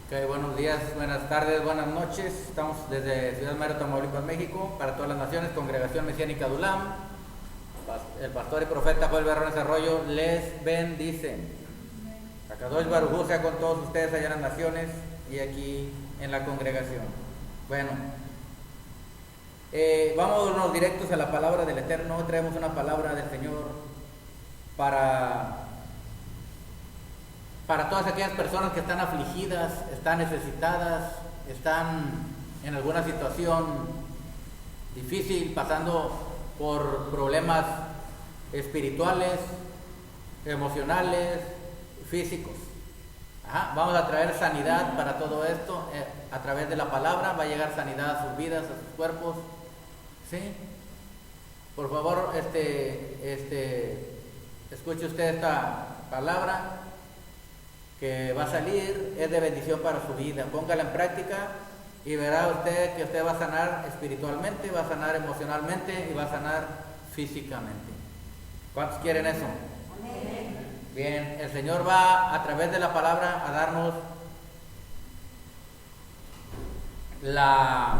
Ok, buenos días, buenas tardes, buenas noches. Estamos desde Ciudad Madero, Tamaulipas, México, para todas las naciones, Congregación Mesiánica Dulam. El pastor y profeta Joel Berrones Arroyo les bendice. Akadosh Baruj Hu sea con todos ustedes allá en las naciones y aquí en la congregación. Bueno, vámonos directos a la palabra del Eterno. Traemos una palabra del Señor para todas aquellas personas que están afligidas, están necesitadas, están en alguna situación difícil, pasando por problemas espirituales, emocionales, físicos. Vamos a traer sanidad para todo esto, a través de la palabra va a llegar sanidad a sus vidas, a sus cuerpos. ¿Sí? Por favor, escuche usted esta palabra que va a salir, es de bendición para su vida. Póngala en práctica y verá usted que usted va a sanar espiritualmente, va a sanar emocionalmente y va a sanar físicamente. ¿Cuántos quieren eso? Amén. Bien, el Señor va a través de la palabra a darnos la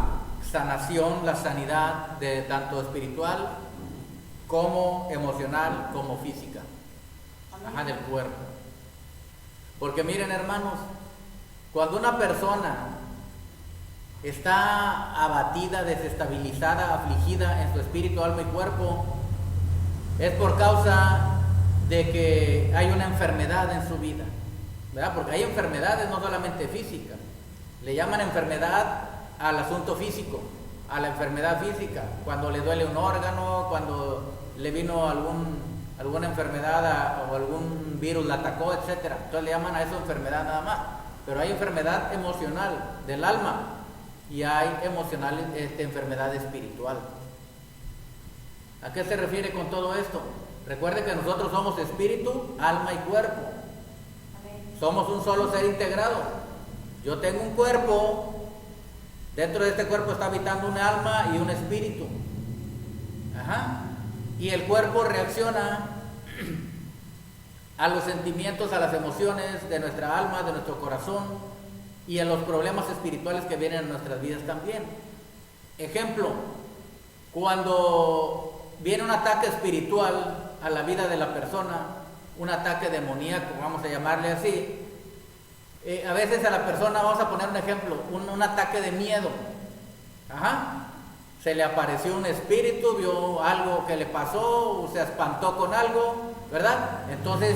sanación, la sanidad de tanto espiritual como emocional como física, del cuerpo. Porque miren, hermanos, cuando una persona está abatida, desestabilizada, afligida en su espíritu, alma y cuerpo, es por causa de que hay una enfermedad en su vida, ¿verdad? Porque hay enfermedades no solamente físicas, le llaman enfermedad al asunto físico, a la enfermedad física, cuando le duele un órgano, cuando le vino alguna enfermedad o algún virus la atacó, etcétera. Entonces le llaman a eso enfermedad nada más. Pero hay enfermedad emocional del alma y hay enfermedad espiritual. ¿A qué se refiere con todo esto? Recuerde que nosotros somos espíritu, alma y cuerpo. Somos un solo ser integrado. Yo tengo un cuerpo, dentro de este cuerpo está habitando un alma y un espíritu. Y el cuerpo reacciona a los sentimientos, a las emociones de nuestra alma, de nuestro corazón y a los problemas espirituales que vienen en nuestras vidas también. Ejemplo, cuando viene un ataque espiritual a la vida de la persona, un ataque demoníaco, vamos a llamarle así, a veces a la persona, vamos a poner un ejemplo, un ataque de miedo. Se le apareció un espíritu, vio algo que le pasó, se espantó con algo, ¿verdad? Entonces,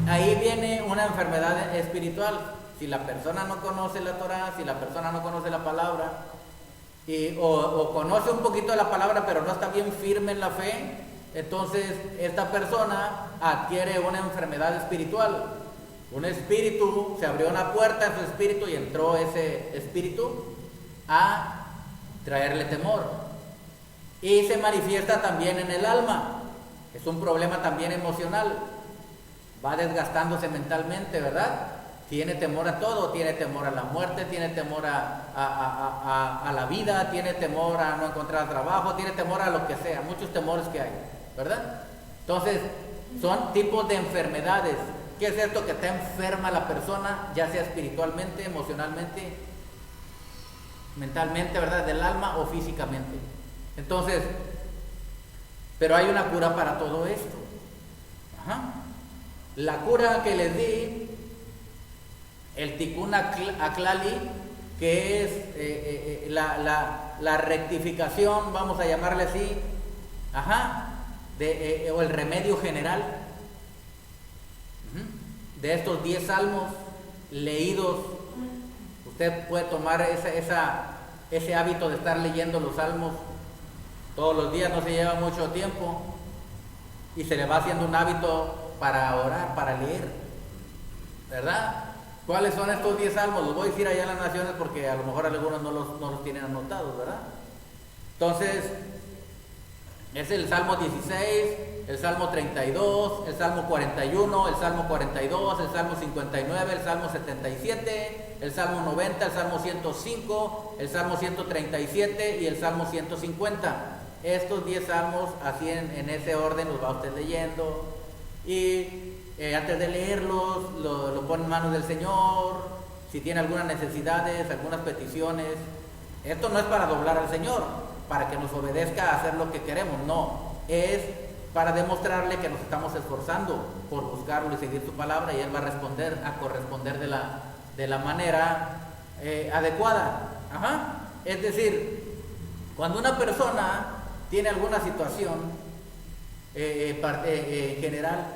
ahí viene una enfermedad espiritual. Si la persona no conoce la Torah, si la persona no conoce la palabra, o conoce un poquito de la palabra, pero no está bien firme en la fe, entonces esta persona adquiere una enfermedad espiritual. Un espíritu, se abrió una puerta en su espíritu y entró ese espíritu a traerle temor, y se manifiesta también en el alma. Es un problema también emocional, va desgastándose mentalmente, ¿verdad? Tiene temor a todo, tiene temor a la muerte, tiene temor a la vida, tiene temor a no encontrar trabajo, tiene temor a lo que sea, muchos temores que hay, ¿verdad? Entonces, son tipos de enfermedades. ¿Qué es esto? Que está enferma la persona, ya sea espiritualmente, emocionalmente, mentalmente, ¿verdad? Del alma o físicamente. Entonces, pero hay una cura para todo esto. La cura que les di, el Tikkun Aklali, que es la rectificación, vamos a llamarle así, o el remedio general de estos 10 salmos leídos. Usted puede tomar ese hábito de estar leyendo los salmos todos los días, no se lleva mucho tiempo, y se le va haciendo un hábito para orar, para leer, ¿verdad? ¿Cuáles son estos 10 salmos? Los voy a decir allá en las naciones porque a lo mejor algunos no los tienen anotados, ¿verdad? Entonces, es el Salmo 16, el Salmo 32, el Salmo 41, el Salmo 42, el Salmo 59, el Salmo 77, el Salmo 90, el Salmo 105, el Salmo 137 y el Salmo 150. Estos 10 salmos, así en ese orden, los va usted leyendo, y antes de leerlos lo pone en manos del Señor, si tiene algunas necesidades, algunas peticiones. Esto no es para doblar al Señor, para que nos obedezca a hacer lo que queremos, no. Es para demostrarle que nos estamos esforzando por buscarlo y seguir su palabra, y Él va a responder, a corresponder de la manera adecuada. Ajá. Es decir, cuando una persona tiene alguna situación general,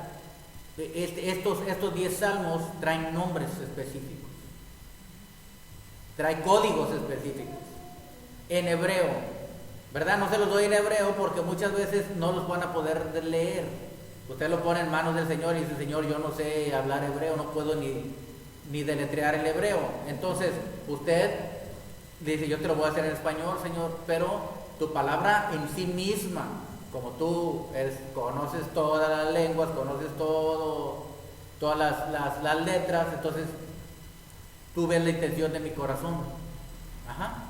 estos 10 salmos traen nombres específicos, traen códigos específicos en hebreo, ¿verdad? No se los doy en hebreo porque muchas veces no los van a poder leer. Usted lo pone en manos del Señor y dice: Señor, yo no sé hablar hebreo, no puedo ni deletrear el hebreo. Entonces usted dice: yo te lo voy a hacer en español, Señor, pero tu palabra en sí misma, como tú conoces todas las lenguas, conoces todas las letras, entonces tú ves la intención de mi corazón. Ajá.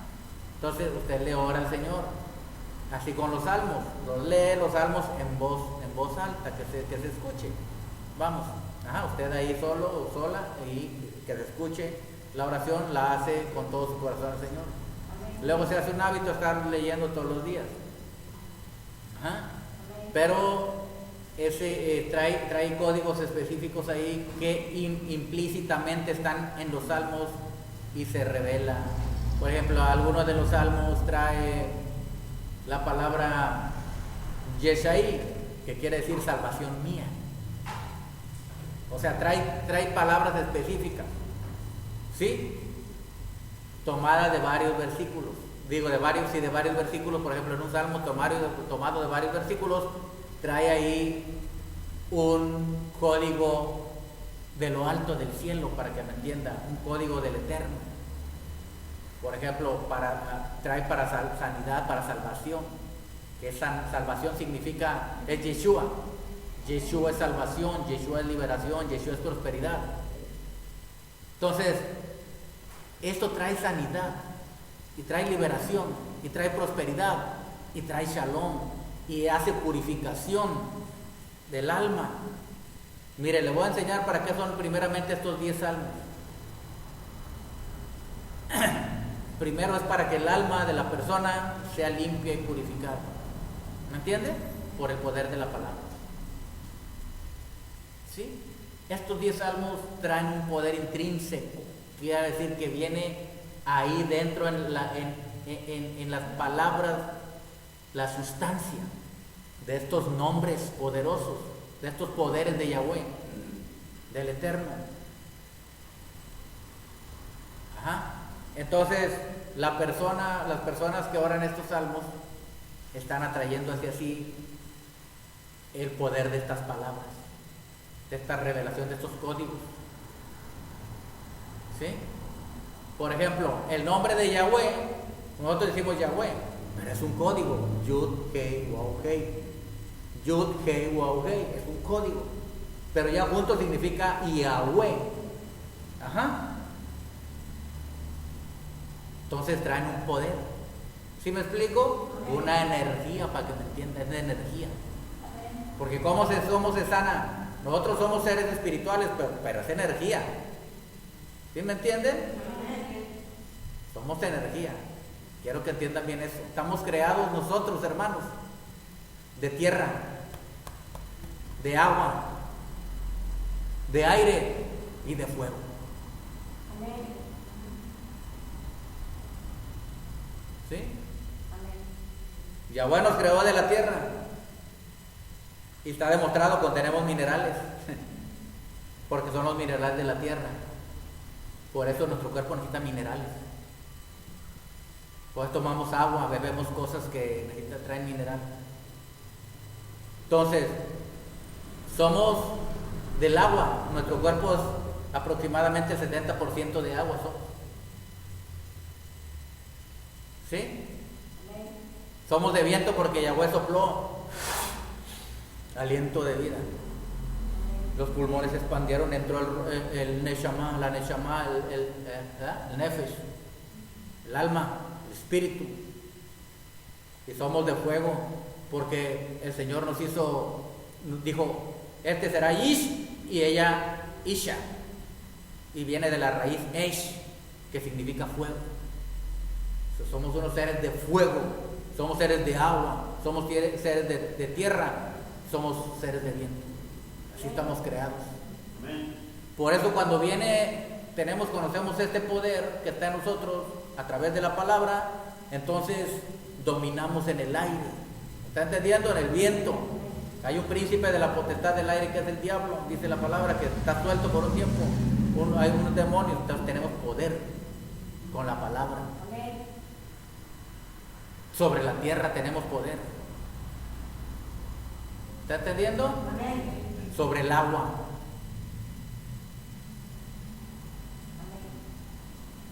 Entonces usted le ora al Señor, así con los salmos, lee los salmos en voz alta, que se escuche. Vamos, ajá, usted ahí solo o sola, y que se escuche la oración, la hace con todo su corazón al Señor. Luego se hace un hábito estar leyendo todos los días. Ajá. Pero ese trae códigos específicos ahí que implícitamente están en los salmos y se revela. Por ejemplo, algunos de los salmos trae la palabra Yeshai, que quiere decir salvación mía. O sea, trae palabras específicas, ¿sí? Tomadas de varios versículos. Digo, de varios versículos. Por ejemplo, en un salmo tomado de varios versículos, trae ahí un código de lo alto del cielo, para que me entienda, un código del Eterno. Por ejemplo, trae para sanidad, para salvación, que salvación significa, es Yeshua. Yeshua es salvación, Yeshua es liberación, Yeshua es prosperidad. Entonces, esto trae sanidad, y trae liberación, y trae prosperidad, y trae shalom, y hace purificación del alma. Mire, le voy a enseñar para qué son primeramente estos 10 salmos. Primero es para que el alma de la persona sea limpia y purificada. ¿Me entiende? Por el poder de la palabra. ¿Sí? Estos 10 salmos traen un poder intrínseco. Quiere decir que viene ahí dentro en las palabras, la sustancia de estos nombres poderosos, de estos poderes de Yahweh, del Eterno. Ajá. Entonces, las personas que oran estos salmos están atrayendo hacia sí el poder de estas palabras, de esta revelación, de estos códigos. ¿Sí? Por ejemplo, el nombre de Yahweh, nosotros decimos Yahweh, pero es un código. Yud, Hei, Waw, Hei. Yud, Hei, Waw, Hei, es un código. Pero ya junto significa Yahweh. Ajá. Entonces traen un poder. ¿Sí me explico? Una energía, para que me entiendan, es de energía. Porque ¿cómo se sana? Nosotros somos seres espirituales, pero es energía. ¿Sí me entienden? Somos energía. Quiero que entiendan bien eso. Estamos creados nosotros, hermanos, de tierra, de agua, de aire y de fuego. ¿Sí? Yahweh nos creó de la tierra y está demostrado que tenemos minerales, porque son los minerales de la tierra. Por eso nuestro cuerpo necesita minerales. Por eso tomamos agua, bebemos cosas que traen minerales. Entonces, somos del agua. Nuestro cuerpo es aproximadamente el 70% de agua. ¿Sí? Somos de viento porque Yahweh sopló aliento de vida. Los pulmones se expandieron, entró el Neshama, la Neshama, el Nefesh, el alma, el espíritu. Y somos de fuego porque el Señor nos dijo, este será Ish y ella Isha. y viene de la raíz Esh, que significa fuego. Somos unos seres de fuego, somos seres de agua, somos seres de tierra, somos seres de viento. Así estamos creados. Por eso cuando conocemos este poder que está en nosotros a través de la palabra, entonces dominamos en el aire. ¿Está entendiendo? En el viento. Hay un príncipe de la potestad del aire que es el diablo, dice la palabra, que está suelto por un tiempo. Hay unos demonios, entonces tenemos poder con la palabra. Sobre la tierra tenemos poder. ¿Está entendiendo? Sobre el agua.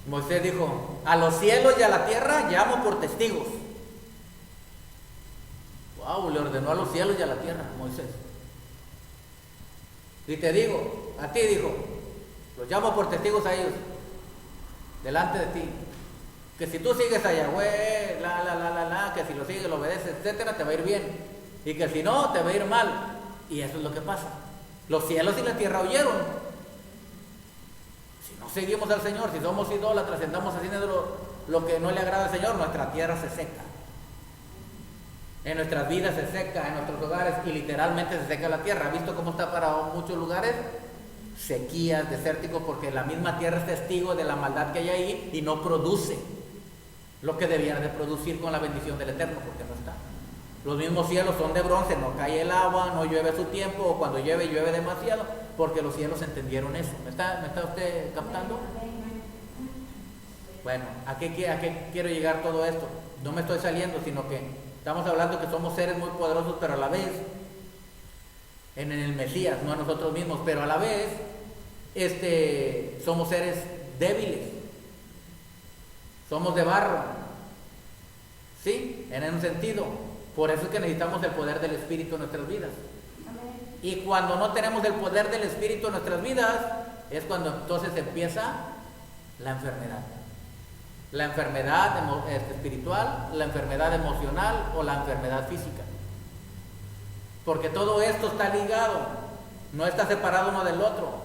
Moisés dijo: a los cielos y a la tierra llamo por testigos. Wow, le ordenó a los cielos y a la tierra, Moisés. Y te digo, a ti dijo, los llamo por testigos a ellos, delante de ti, que si tú sigues a Yahweh, que si lo sigues, lo obedeces, etcétera, te va a ir bien, y que si no, te va a ir mal. Y eso es lo que pasa. Los cielos y la tierra huyeron. Si no seguimos al Señor, si somos idólatras, andamos haciendo lo que no le agrada al Señor, nuestra tierra se seca. En nuestras vidas se seca, en nuestros hogares, y literalmente se seca la tierra. ¿Ha visto cómo está para muchos lugares? Sequías, desérticos, porque la misma tierra es testigo de la maldad que hay ahí y no produce lo que debía de producir con la bendición del Eterno, porque no está. Los mismos cielos son de bronce, no cae el agua, no llueve a su tiempo, o cuando llueve, llueve demasiado, porque los cielos entendieron eso. ¿Me está usted captando? Bueno, ¿a qué quiero llegar todo esto? No me estoy saliendo, sino que estamos hablando que somos seres muy poderosos, pero a la vez, en el Mesías, no a nosotros mismos, pero a la vez, somos seres débiles. Somos de barro. ¿Sí? En un sentido. Por eso es que necesitamos el poder del Espíritu en nuestras vidas. Y cuando no tenemos el poder del Espíritu en nuestras vidas, es cuando entonces empieza la enfermedad. La enfermedad espiritual, la enfermedad emocional o la enfermedad física. Porque todo esto está ligado, no está separado uno del otro.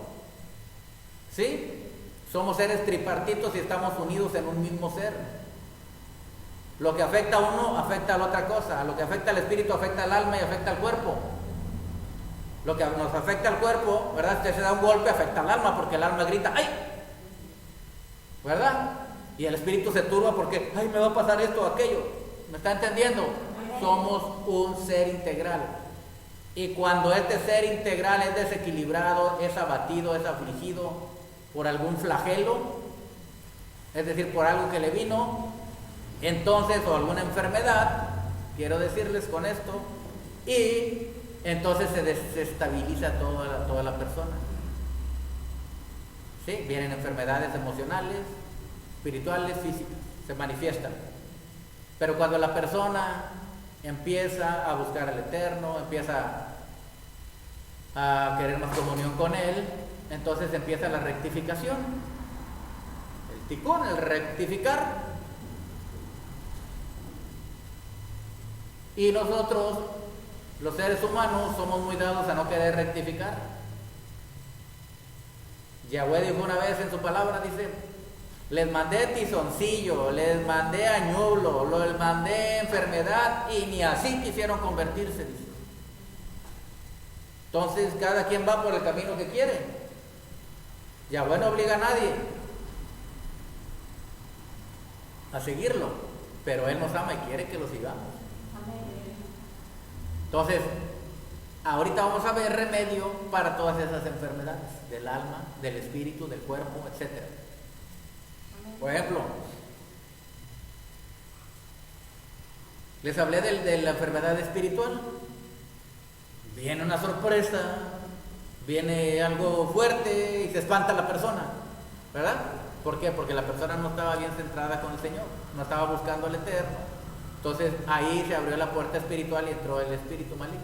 ¿Sí? Somos seres tripartitos y estamos unidos en un mismo ser. Lo que afecta a uno afecta a la otra cosa. Lo que afecta al espíritu afecta al alma y afecta al cuerpo. Lo que nos afecta al cuerpo, ¿verdad? Si se da un golpe, afecta al alma, porque el alma grita ¡ay! ¿Verdad? Y el espíritu se turba porque ¡ay, me va a pasar esto o aquello! ¿Me está entendiendo? Somos un ser integral. Y cuando este ser integral es desequilibrado, es abatido, es afligido por algún flagelo, es decir, por algo que le vino, entonces, o alguna enfermedad, quiero decirles con esto, y entonces se desestabiliza toda la persona. ¿Sí? Vienen enfermedades emocionales, espirituales, físicas, se manifiestan. Pero cuando la persona empieza a buscar al Eterno, empieza a querer más comunión con Él, entonces empieza la rectificación, el ticún, el rectificar. Y nosotros, los seres humanos, somos muy dados a no querer rectificar. Yahweh dijo una vez en su palabra, dice, les mandé tizoncillo, les mandé añulo, les mandé enfermedad y ni así quisieron convertirse, dice. Entonces cada quien va por el camino que quiere. Yahweh no obliga a nadie a seguirlo, pero Él nos ama y quiere que lo sigamos. Entonces, ahorita vamos a ver remedio para todas esas enfermedades del alma, del espíritu, del cuerpo, etc. Por ejemplo, les hablé de la enfermedad espiritual. Viene una sorpresa, viene algo fuerte y se espanta la persona, ¿verdad? ¿Por qué? Porque la persona no estaba bien centrada con el Señor, no estaba buscando al Eterno. Entonces ahí se abrió la puerta espiritual y entró el espíritu maligno.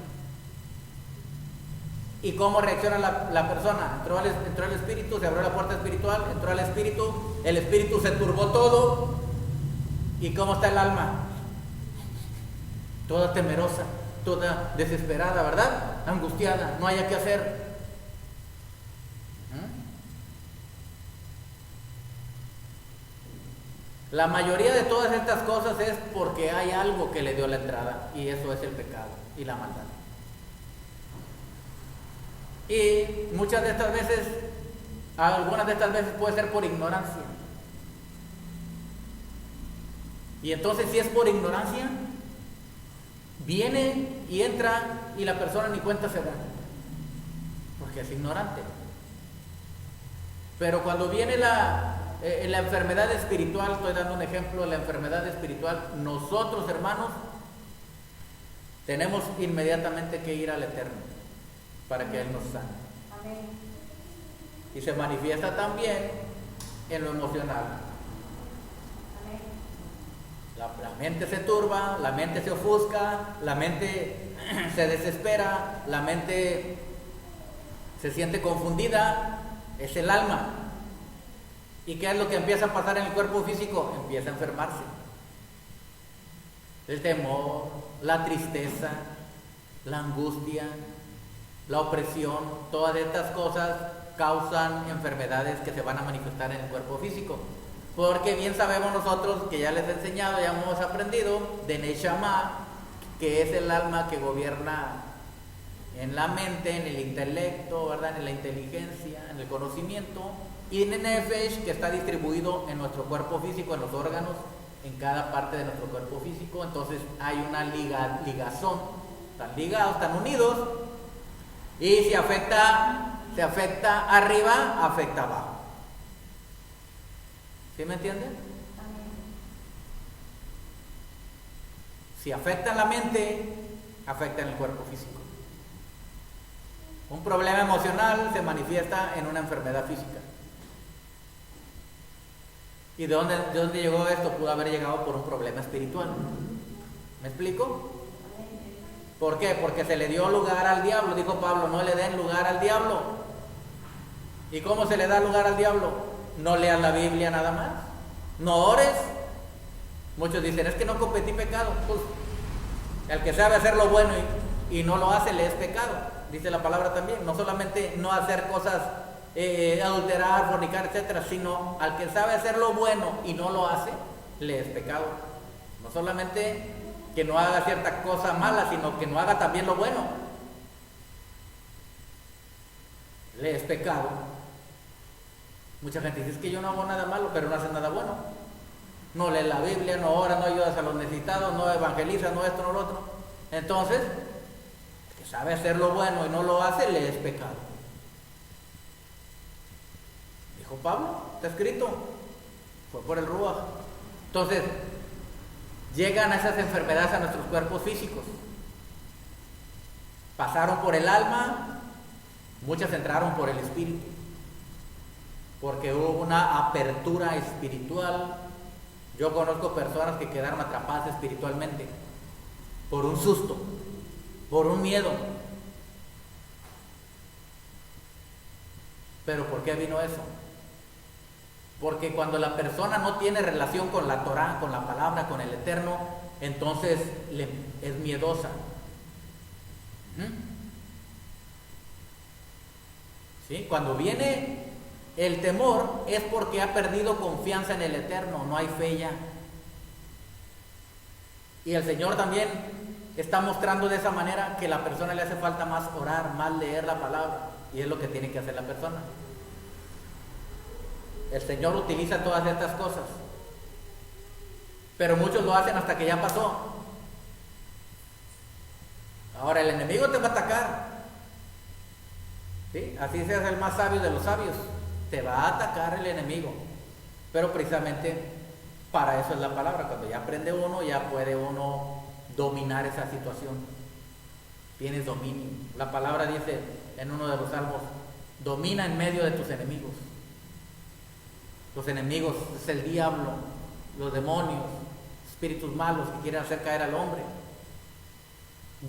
¿Y cómo reacciona la persona? Entró el espíritu, se abrió la puerta espiritual, entró el espíritu se turbó todo. ¿Y cómo está el alma? Toda temerosa, toda desesperada, ¿verdad? Angustiada, no haya qué hacer. La mayoría de todas estas cosas es porque hay algo que le dio la entrada, y eso es el pecado y la maldad. Y muchas de estas veces, algunas de estas veces puede ser por ignorancia. Y entonces, si es por ignorancia, viene y entra y la persona ni cuenta se da, porque es ignorante. Pero cuando viene la enfermedad espiritual, estoy dando un ejemplo de la enfermedad espiritual, nosotros, hermanos, tenemos inmediatamente que ir al Eterno para que Él nos sane. Amén. Y se manifiesta también en lo emocional. Amén. La mente se turba, la mente se ofusca, la mente se desespera, la mente se siente confundida, es el alma. ¿Y qué es lo que empieza a pasar en el cuerpo físico? Empieza a enfermarse. El temor, la tristeza, la angustia, la opresión, todas estas cosas causan enfermedades que se van a manifestar en el cuerpo físico. Porque bien sabemos nosotros, que ya les he enseñado, ya hemos aprendido, de Neshama, que es el alma que gobierna en la mente, en el intelecto, ¿verdad? En la inteligencia, en el conocimiento, y en el Nefesh, que está distribuido en nuestro cuerpo físico, en los órganos, en cada parte de nuestro cuerpo físico. Entonces hay una ligazón, están ligados, están unidos, y si afecta arriba, afecta abajo. ¿Sí me entienden? Si afecta en la mente, afecta en el cuerpo físico. Un problema emocional se manifiesta en una enfermedad física. ¿Y de dónde llegó esto? Pudo haber llegado por un problema espiritual. ¿Me explico? ¿Por qué? Porque se le dio lugar al diablo. Dijo Pablo, no le den lugar al diablo. ¿Y cómo se le da lugar al diablo? No leas la Biblia nada más. No ores. Muchos dicen, es que no cometí pecado. Pues, el que sabe hacer lo bueno y no lo hace, le es pecado. Dice la palabra también. No solamente no hacer cosas, adulterar, fornicar, etcétera, sino al que sabe hacer lo bueno y no lo hace, le es pecado. No solamente que no haga cierta cosa mala, sino que no haga también lo bueno, le es pecado. Mucha gente dice, es que yo no hago nada malo, pero no hace nada bueno. No lee la Biblia, no ora, no ayudas a los necesitados, no evangeliza, no esto, no lo otro. Entonces, el que sabe hacer lo bueno y no lo hace, le es pecado. Dijo Pablo, está escrito, fue por el Ruach. Entonces, llegan esas enfermedades a nuestros cuerpos físicos. Pasaron por el alma, muchas entraron por el espíritu, porque hubo una apertura espiritual. Yo conozco personas que quedaron atrapadas espiritualmente por un susto, por un miedo. ¿Pero por qué vino eso? Porque cuando la persona no tiene relación con la Torah, con la palabra, con el Eterno, entonces es miedosa. ¿Sí? Cuando viene el temor es porque ha perdido confianza en el Eterno, no hay fe ya. Y el Señor también está mostrando de esa manera que a la persona le hace falta más orar, más leer la palabra, y es lo que tiene que hacer la persona. El Señor utiliza todas estas cosas, pero muchos lo hacen hasta que ya pasó. Ahora el enemigo te va a atacar, ¿sí? Así seas el más sabio de los sabios, te va a atacar el enemigo, pero precisamente para eso es la palabra. Cuando ya aprende uno, ya puede uno dominar esa situación. Tienes dominio. La palabra dice en uno de los salmos, domina en medio de tus enemigos. Los enemigos es el diablo, los demonios, espíritus malos que quieren hacer caer al hombre,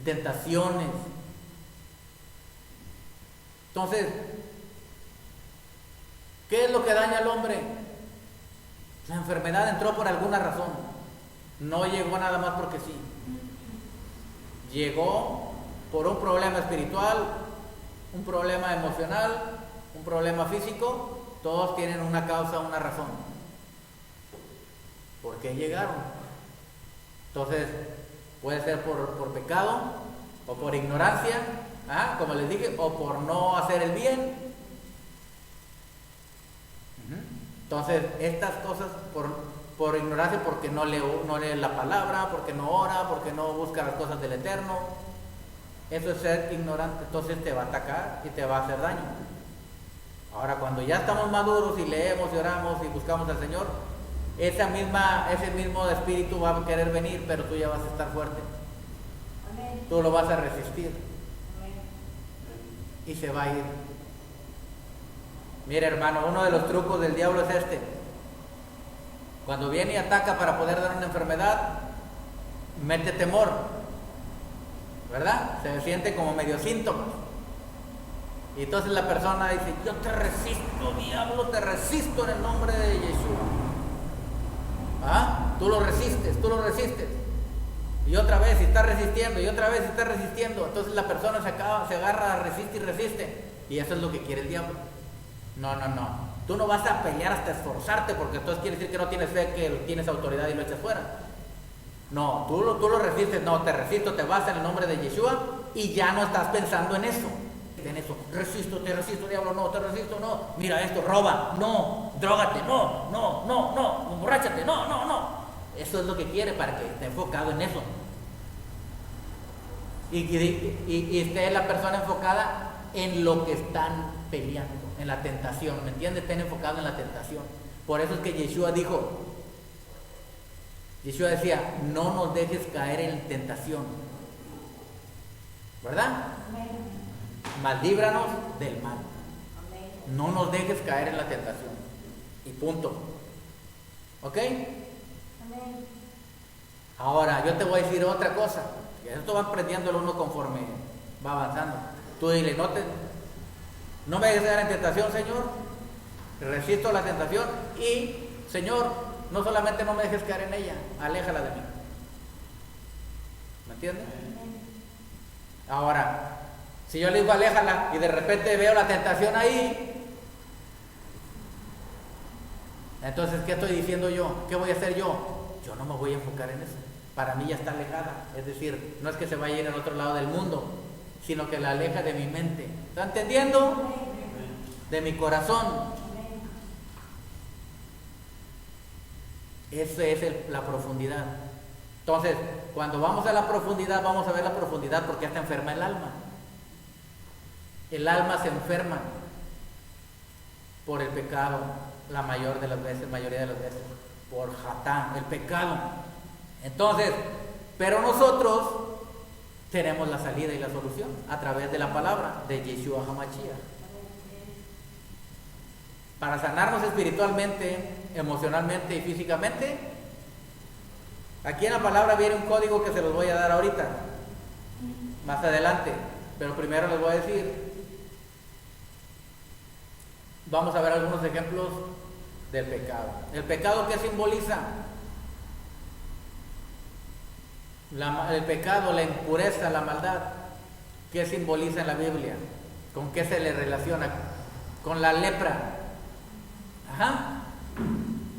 tentaciones. Entonces, ¿qué es lo que daña al hombre? La enfermedad entró por alguna razón, no llegó nada más porque sí. Llegó por un problema espiritual, un problema emocional, un problema físico. Todos tienen una causa, una razón. ¿Por qué llegaron? Entonces, puede ser por pecado, o por ignorancia, como les dije, o por no hacer el bien. Entonces, estas cosas por ignorancia, porque no lee la palabra, porque no ora, porque no busca las cosas del Eterno. Eso es ser ignorante. Entonces te va a atacar y te va a hacer daño. Ahora, cuando ya estamos maduros y leemos y oramos y buscamos al Señor, ese mismo espíritu va a querer venir, pero tú ya vas a estar fuerte. Amén. Tú lo vas a resistir. Amén. Y se va a ir. Mira, hermano, uno de los trucos del diablo es este. Cuando viene y ataca para poder dar una enfermedad, mete temor, ¿verdad? Se siente como medio síntomas. Y entonces la persona dice: yo te resisto, diablo, te resisto en el nombre de Yeshua. Tú lo resistes. Y otra vez, y está resistiendo, y otra vez, y está resistiendo. Entonces la persona se agarra, resiste y resiste. Y eso es lo que quiere el diablo. No. Tú no vas a pelear hasta esforzarte, porque entonces quiere decir que no tienes fe, que tienes autoridad y lo echas fuera. No, tú lo resistes. No, te resisto, te vas en el nombre de Yeshua y ya no estás pensando en eso. Te resisto, diablo, no, te resisto, no. Mira esto, roba, no. Drógate, no. Emborráchate, no. Eso es lo que quiere, para que esté enfocado en eso. Y esté la persona enfocada en lo que están peleando, en la tentación, ¿me entiendes? Estén enfocados en la tentación. Por eso es que Yeshua decía: no nos dejes caer en tentación, ¿verdad? Mas líbranos del mal. No nos dejes caer en la tentación. Y punto. ¿Ok? Ahora, yo te voy a decir otra cosa. Esto va aprendiéndolo uno conforme va avanzando. Tú dile: no me dejes caer en tentación, Señor. Resisto la tentación. Y, Señor, no solamente no me dejes caer en ella, aléjala de mí. ¿Me entiendes? Ahora, si yo le digo aléjala y de repente veo la tentación ahí, entonces, ¿qué estoy diciendo yo? ¿Qué voy a hacer yo? Yo no me voy a enfocar en eso. Para mí ya está alejada. Es decir, no es que se vaya a ir al otro lado del mundo, sino que la aleja de mi mente. ¿Está entendiendo? De mi corazón. Esa es la profundidad. Entonces, cuando vamos a la profundidad, vamos a ver la profundidad porque está enferma el alma. El alma se enferma por el pecado, la mayoría de las veces, por Hatán, el pecado. Entonces, pero nosotros tenemos la salida y la solución a través de la palabra de Yeshua HaMashiach. Para sanarnos espiritualmente, emocionalmente y físicamente, aquí en la palabra viene un código que se los voy a dar ahorita, más adelante, pero primero les voy a decir. Vamos a ver algunos ejemplos del pecado. ¿El pecado qué simboliza? El pecado, la impureza, la maldad. ¿Qué simboliza en la Biblia? ¿Con qué se le relaciona? Con la lepra.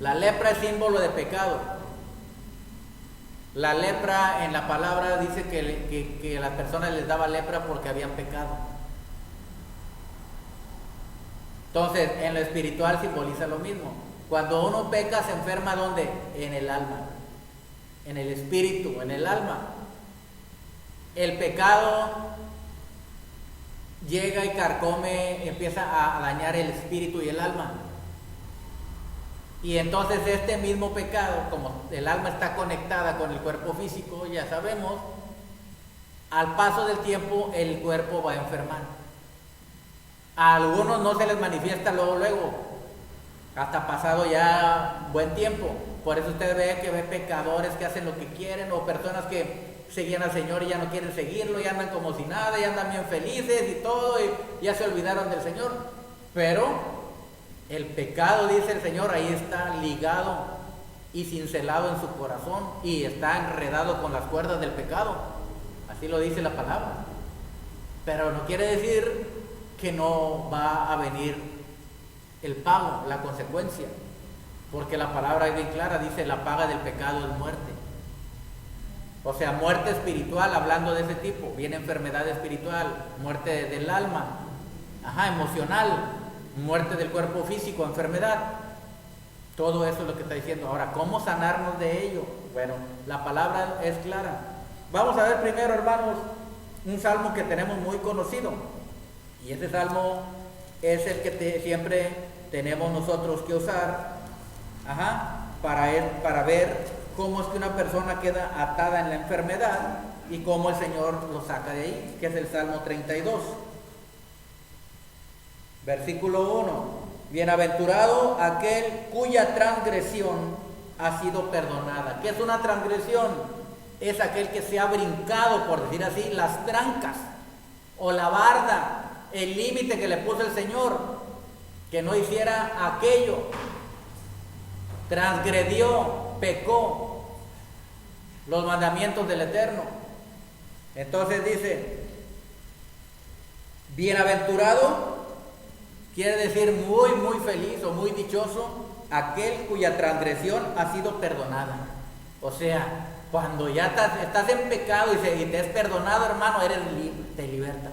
La lepra es símbolo de pecado. La lepra en la palabra dice que a las personas les daba lepra porque habían pecado. Entonces, en lo espiritual simboliza lo mismo. Cuando uno peca, se enferma, ¿dónde? En el alma, en el espíritu, en el alma. El pecado llega y carcome, empieza a dañar el espíritu y el alma. Y entonces este mismo pecado, como el alma está conectada con el cuerpo físico, ya sabemos, al paso del tiempo el cuerpo va a enfermar. A algunos no se les manifiesta luego, hasta pasado ya buen tiempo. Por eso usted ve que ve pecadores que hacen lo que quieren, o personas que seguían al Señor y ya no quieren seguirlo, y andan como si nada, y andan bien felices y todo, y ya se olvidaron del Señor. Pero el pecado, dice el Señor, ahí está ligado y cincelado en su corazón, y está enredado con las cuerdas del pecado. Así lo dice la palabra. Pero no quiere decir que no va a venir el pago, la consecuencia. porque la palabra es bien clara, dice la paga del pecado es muerte. O sea, muerte espiritual, hablando de ese tipo, viene enfermedad espiritual, muerte del alma, emocional, muerte del cuerpo físico, enfermedad. Todo eso es lo que está diciendo. Ahora, ¿cómo sanarnos de ello? Bueno, la palabra es clara. Vamos a ver primero, hermanos, un salmo que tenemos muy conocido. Y ese salmo es el que siempre tenemos nosotros que usar para ver cómo es que una persona queda atada en la enfermedad y cómo el Señor lo saca de ahí, que es el Salmo 32. Versículo 1. Bienaventurado aquel cuya transgresión ha sido perdonada. ¿Qué es una transgresión? Es aquel que se ha brincado, por decir así, las trancas o la barda, el límite que le puso el Señor, que no hiciera aquello. Transgredió, pecó los mandamientos del Eterno. Entonces dice, bienaventurado quiere decir muy, muy feliz o muy dichoso aquel cuya transgresión ha sido perdonada. O sea, cuando ya estás en pecado y te es perdonado, hermano, eres libre, te libertas.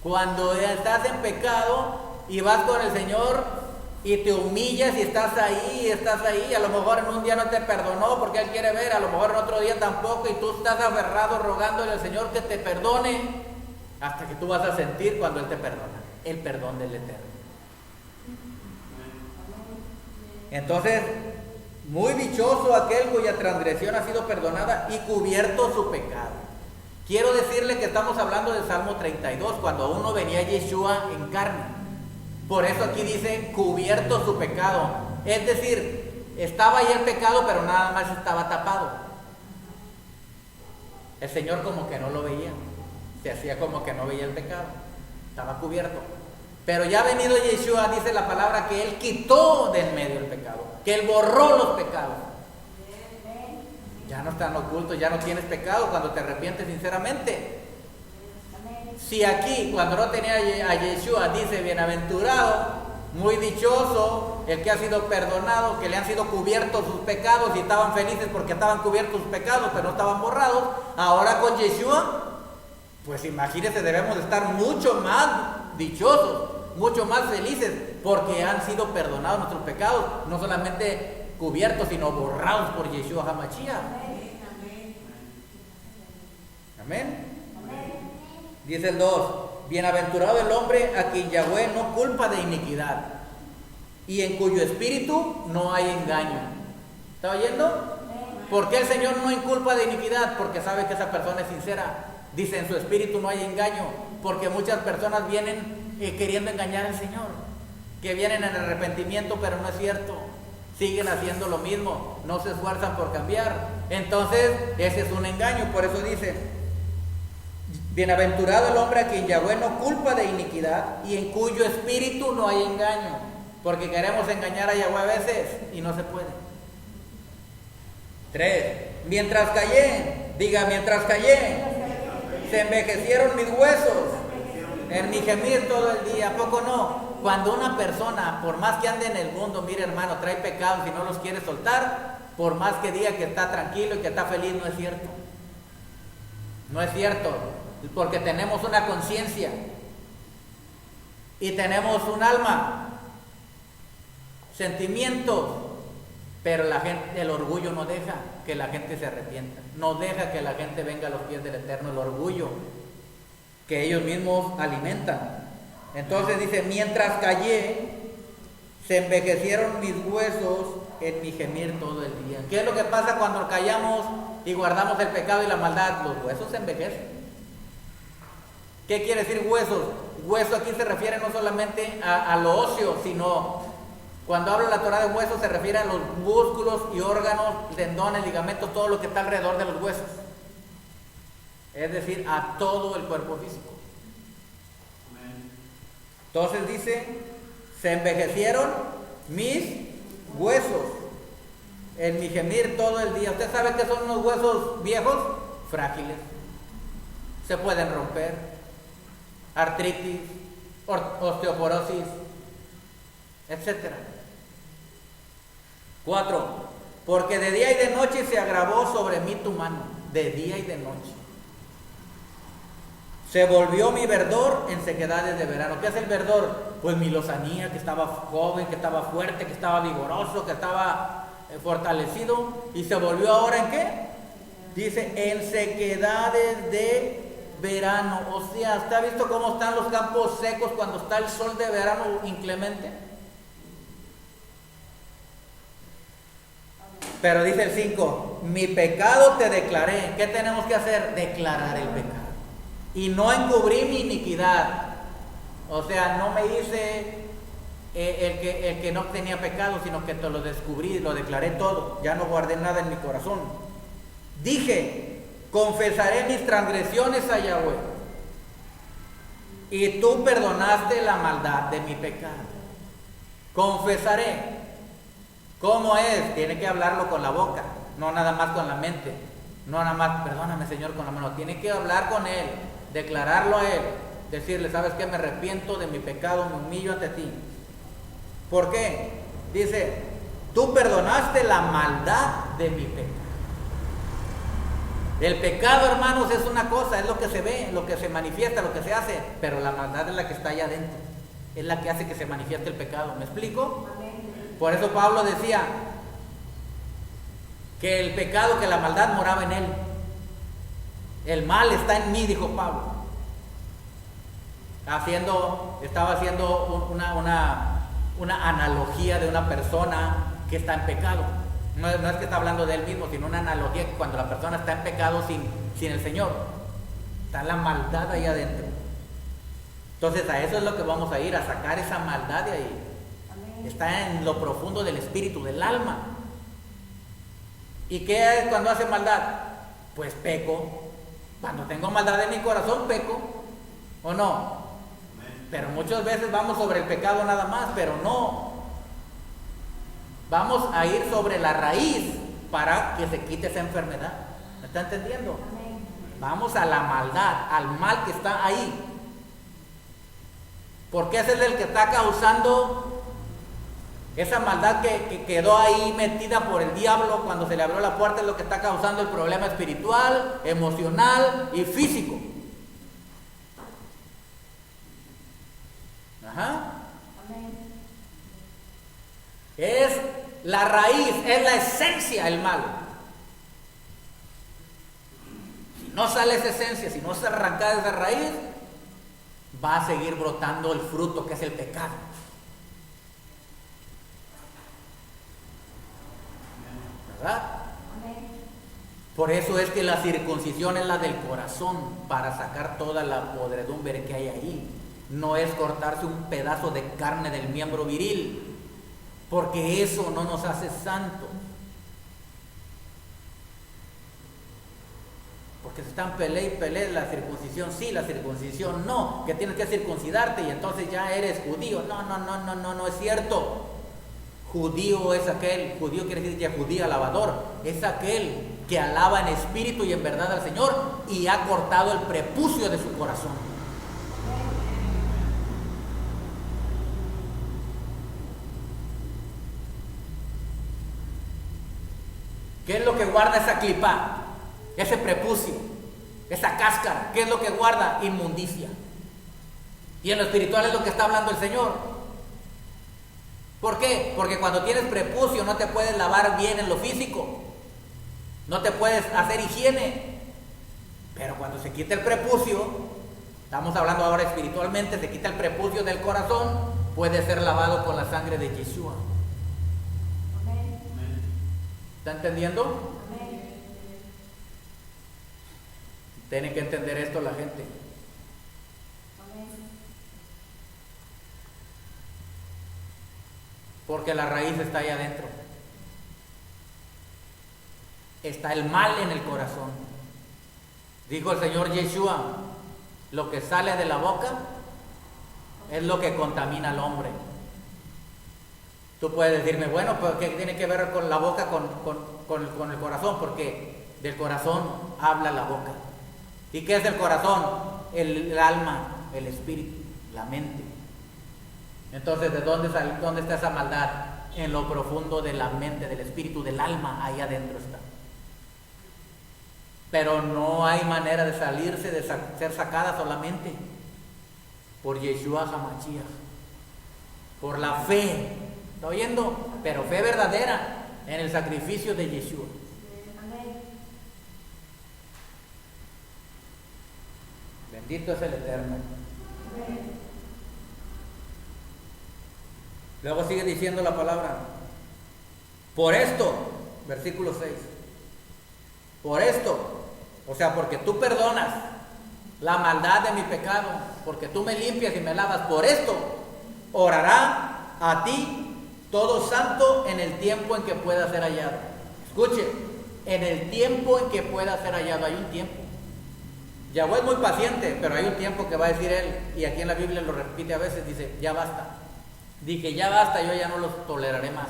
Cuando estás en pecado y vas con el Señor y te humillas y estás ahí, a lo mejor en un día no te perdonó porque Él quiere ver, a lo mejor en otro día tampoco, y tú estás aferrado rogándole al Señor que te perdone, hasta que tú vas a sentir cuando Él te perdona, el perdón del Eterno. Entonces, muy dichoso aquel cuya transgresión ha sido perdonada y cubierto su pecado. Quiero decirle que estamos hablando del Salmo 32, cuando aún no venía Yeshua en carne. Por eso aquí dice cubierto su pecado. Es decir, estaba ahí el pecado, pero nada más estaba tapado. El Señor como que no lo veía. Se hacía como que no veía el pecado. Estaba cubierto. Pero ya venido Yeshua, dice la palabra que Él quitó del medio el pecado, que Él borró los pecados. Ya no están ocultos, ya no tienes pecado cuando te arrepientes sinceramente. Si aquí, cuando no tenía a Yeshua, dice bienaventurado, muy dichoso, el que ha sido perdonado, que le han sido cubiertos sus pecados y estaban felices porque estaban cubiertos sus pecados, pero no estaban borrados. Ahora con Yeshua, pues imagínense, debemos estar mucho más dichosos, mucho más felices, porque han sido perdonados nuestros pecados, no solamente cubiertos, sino borrados por Yeshua HaMashiach. Amén. Dice el 2, bienaventurado el hombre a quien Yahweh no culpa de iniquidad y en cuyo espíritu no hay engaño. ¿Está oyendo? ¿Por qué el Señor no inculpa de iniquidad? Porque sabe que esa persona es sincera. Dice, en su espíritu no hay engaño, porque muchas personas vienen queriendo engañar al Señor, que vienen en arrepentimiento, pero no es cierto. Siguen haciendo lo mismo, no se esfuerzan por cambiar. Entonces, ese es un engaño. Por eso dice, bienaventurado el hombre a quien Yahweh no culpa de iniquidad y en cuyo espíritu no hay engaño, porque queremos engañar a Yahweh a veces y no se puede. 3. Mientras callé, se envejecieron mis huesos en mi gemir todo el día. ¿A poco no? Cuando una persona, por más que ande en el mundo, mire hermano, trae pecados y no los quiere soltar, por más que diga que está tranquilo y que está feliz, no es cierto. No es cierto. Porque tenemos una conciencia y tenemos un alma, sentimientos, pero el orgullo no deja que la gente se arrepienta, no deja que la gente venga a los pies del Eterno, el orgullo que ellos mismos alimentan. Entonces dice, mientras callé, se envejecieron mis huesos en mi gemir todo el día. ¿Qué es lo que pasa cuando callamos y guardamos el pecado y la maldad? Los huesos se envejecen. ¿Qué quiere decir huesos? Hueso aquí se refiere no solamente a lo óseo, sino cuando habla la Torah de huesos se refiere a los músculos y órganos, tendones, ligamentos, todo lo que está alrededor de los huesos. Es decir, a todo el cuerpo físico. Entonces dice, se envejecieron mis huesos en mi gemir todo el día. ¿Usted sabe qué son unos huesos viejos? Frágiles. Se pueden romper. Artritis, osteoporosis, etc. 4. Porque de día y de noche se agravó sobre mí tu mano, de día y de noche. Se volvió mi verdor en sequedades de verano. ¿Qué hace el verdor? Pues mi lozanía, que estaba joven, que estaba fuerte, que estaba vigoroso, que estaba fortalecido. ¿Y se volvió ahora en qué? Dice, en sequedades de verano. O sea, ¿usted ha visto cómo están los campos secos cuando está el sol de verano inclemente? Pero dice el 5, mi pecado te declaré. ¿Qué tenemos que hacer? Declarar el pecado. Y no encubrí mi iniquidad. O sea, no me hice el que no tenía pecado, sino que te lo descubrí, lo declaré todo. Ya no guardé nada en mi corazón. Dije, confesaré mis transgresiones a Yahweh, y tú perdonaste la maldad de mi pecado. Confesaré. ¿Cómo es? Tiene que hablarlo con la boca, no nada más con la mente. No nada más, perdóname Señor, con la mano. Tiene que hablar con Él, declararlo a Él, decirle, ¿sabes qué? Me arrepiento de mi pecado, me humillo ante ti. ¿Por qué? Dice, tú perdonaste la maldad de mi pecado. El pecado, hermanos, es una cosa, es lo que se ve, lo que se manifiesta, lo que se hace, pero la maldad es la que está allá adentro, es la que hace que se manifieste el pecado. ¿Me explico? Por eso Pablo decía que el pecado, que la maldad moraba en él. El mal está en mí, dijo Pablo. Estaba haciendo una analogía de una persona que está en pecado. No es que está hablando de él mismo, sino una analogía que cuando la persona está en pecado sin el Señor, está la maldad ahí adentro. Entonces a eso es lo que vamos a ir, a sacar esa maldad de ahí. Está en lo profundo del espíritu, del alma. ¿Y qué es cuando hace maldad? Pues peco. Cuando tengo maldad en mi corazón, peco. ¿O no? Pero muchas veces vamos sobre el pecado nada más, pero no. Vamos a ir sobre la raíz para que se quite esa enfermedad. ¿Me está entendiendo? Vamos a la maldad, al mal que está ahí. Porque ese es el que está causando esa maldad que quedó ahí metida por el diablo cuando se le abrió la puerta. Es lo que está causando el problema espiritual, emocional y físico. Ajá. Es la raíz, es la esencia el mal. Si no sale esa esencia, si no se arranca esa raíz, va a seguir brotando el fruto que es el pecado. ¿Verdad? Por eso es que la circuncisión es la del corazón, para sacar toda la podredumbre que hay ahí. No es cortarse un pedazo de carne del miembro viril, porque eso no nos hace santos. Porque se están peleando y peleando, la circuncisión sí, la circuncisión no, que tienes que circuncidarte y entonces ya eres judío. No es cierto. Judío es aquel, judío quiere decir ya judío alabador, es aquel que alaba en espíritu y en verdad al Señor y ha cortado el prepucio de su corazón. ¿Qué es lo que guarda esa clipa? Ese prepucio, esa cáscara. ¿Qué es lo que guarda? Inmundicia. Y en lo espiritual es lo que está hablando el Señor. ¿Por qué? Porque cuando tienes prepucio no te puedes lavar bien en lo físico, no te puedes hacer higiene. Pero cuando se quita el prepucio, estamos hablando ahora espiritualmente, se quita el prepucio del corazón, puede ser lavado con la sangre de Yeshua. ¿Está entendiendo? Tiene que entender esto la gente. Porque la raíz está ahí adentro. Está el mal en el corazón. Dijo el Señor Yeshua, lo que sale de la boca es lo que contamina al hombre. Tú puedes decirme, bueno, pero ¿qué tiene que ver con la boca con el corazón? Porque del corazón habla la boca. ¿Y qué es el corazón? El alma, el espíritu, la mente. Entonces, ¿de dónde está esa maldad? en lo profundo de la mente, del espíritu, del alma, ahí adentro está. Pero no hay manera de salirse, de ser sacada solamente por Yeshua HaMashiach, por la fe, ¿está oyendo? Pero fe verdadera en el sacrificio de Yeshua. Bendito es el Eterno. Luego sigue diciendo la palabra. Por esto, versículo 6. Por esto, o sea, porque tú perdonas la maldad de mi pecado, porque tú me limpias y me lavas, por esto orará a ti todo santo en el tiempo en que pueda ser hallado. Escuche, en el tiempo en que pueda ser hallado, hay un tiempo. Yahweh es muy paciente, pero hay un tiempo que va a decir él, y aquí en la Biblia lo repite a veces, dice, ya basta. Dije, ya basta, yo ya no los toleraré más.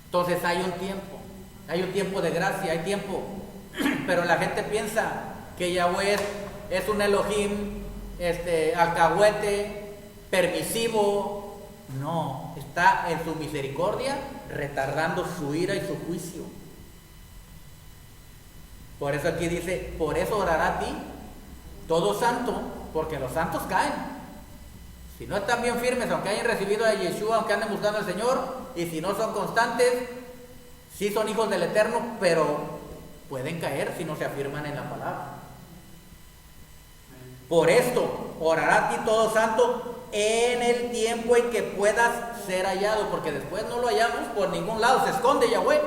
Entonces hay un tiempo de gracia, hay tiempo. Pero la gente piensa que Yahweh es un Elohim, alcahuete, permisivo. No, está en su misericordia retardando su ira y su juicio. Por eso aquí dice, por eso orará a ti todo santo, porque los santos caen. Si no están bien firmes, aunque hayan recibido a Yeshua, aunque anden buscando al Señor, y si no son constantes, sí son hijos del Eterno, pero pueden caer si no se afirman en la palabra. Por esto, orará a ti todo santo en el tiempo en que puedas ser hallado, porque después no lo hallamos por ningún lado, se esconde Yahweh.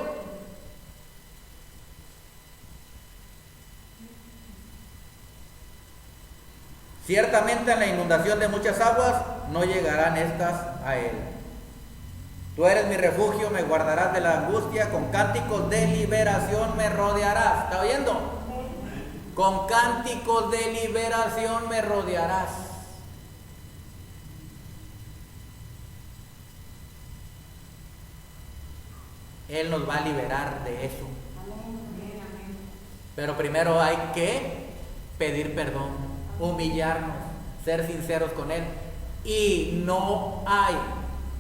Ciertamente en la inundación de muchas aguas no llegarán estas a él. Tú eres mi refugio, me guardarás de la angustia, con cánticos de liberación me rodearás. ¿Está oyendo? Con cánticos de liberación me rodearás. Él nos va a liberar de eso. Pero primero hay que pedir perdón, humillarnos, ser sinceros con Él. Y no hay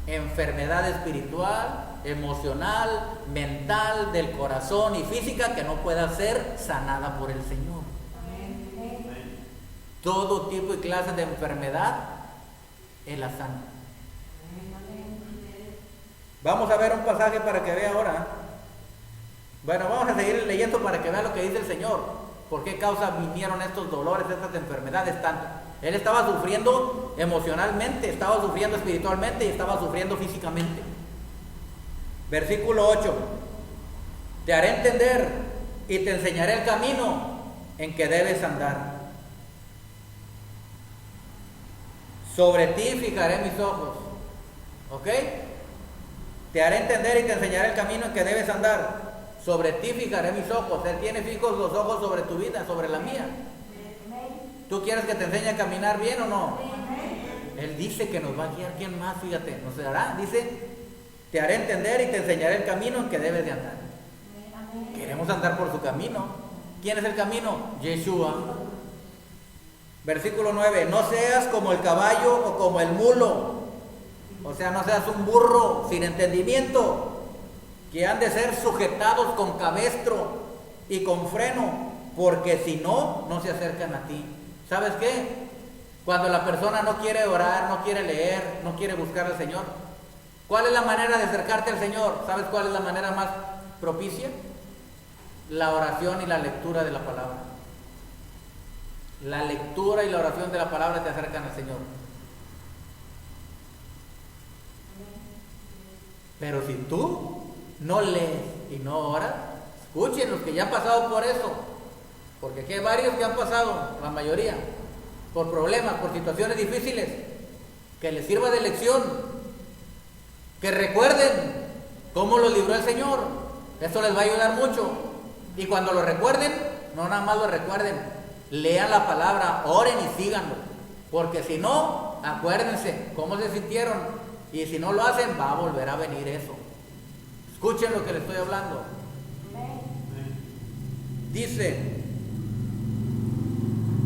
enfermedad espiritual, emocional, mental, del corazón y física que no pueda ser sanada por el Señor. Todo tipo y clase de enfermedad Él la sana. Vamos a ver un pasaje para que vea ahora. Bueno, vamos a seguir leyendo para que vea lo que dice el Señor. ¿Por qué causa vinieron estos dolores, estas enfermedades tanto? Él estaba sufriendo emocionalmente, estaba sufriendo espiritualmente y estaba sufriendo físicamente. Versículo 8. Te haré entender y te enseñaré el camino en que debes andar. Sobre ti fijaré mis ojos. ¿Ok? Te haré entender y te enseñaré el camino en que debes andar. Sobre ti fijaré mis ojos. Él tiene fijos los ojos sobre tu vida, sobre la mía. ¿Tú quieres que te enseñe a caminar bien o no? Él dice que nos va a guiar. ¿Quién más? Fíjate, nos dará. Dice, te haré entender y te enseñaré el camino en que debes de andar. Queremos andar por su camino. ¿Quién es el camino? Yeshua. Versículo 9. No seas como el caballo o como el mulo. O sea, no seas un burro sin entendimiento, que han de ser sujetados con cabestro y con freno, porque si no, no se acercan a ti. ¿Sabes qué? Cuando la persona no quiere orar, no quiere leer, no quiere buscar al Señor, ¿cuál es la manera de acercarte al Señor? ¿Sabes cuál es la manera más propicia? La oración y la lectura de la palabra. La lectura y la oración de la palabra te acercan al Señor. Pero si tú no lees y no oras, escuchen los que ya han pasado por eso, porque aquí hay varios que han pasado, la mayoría, por problemas, por situaciones difíciles, que les sirva de lección, que recuerden cómo los libró el Señor. Eso les va a ayudar mucho. Y cuando lo recuerden, no nada más lo recuerden, lean la palabra, oren y síganlo, porque si no, acuérdense cómo se sintieron. Y si no lo hacen, va a volver a venir eso. Escuchen lo que les estoy hablando. Dice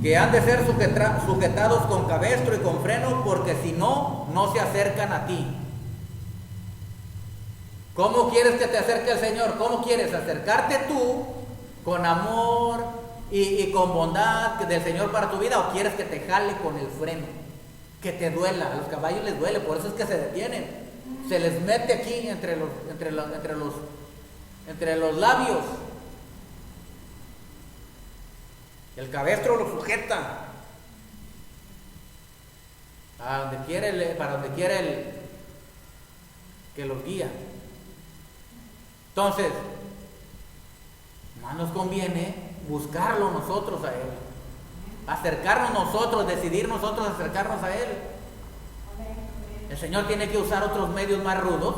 que han de ser sujetados con cabestro y con freno, porque si no, no se acercan a ti. ¿Cómo quieres que te acerque el Señor? ¿Cómo quieres acercarte tú con amor y con bondad del Señor para tu vida? ¿O quieres que te jale con el freno? Que te duela. A los caballos les duele, por eso es que se detienen. Se les mete aquí entre los labios. El cabestro lo sujeta para donde quiere que los guía. Entonces, más nos conviene buscarlo nosotros a Él, acercarnos nosotros, decidir nosotros acercarnos a Él. El Señor tiene que usar otros medios más rudos,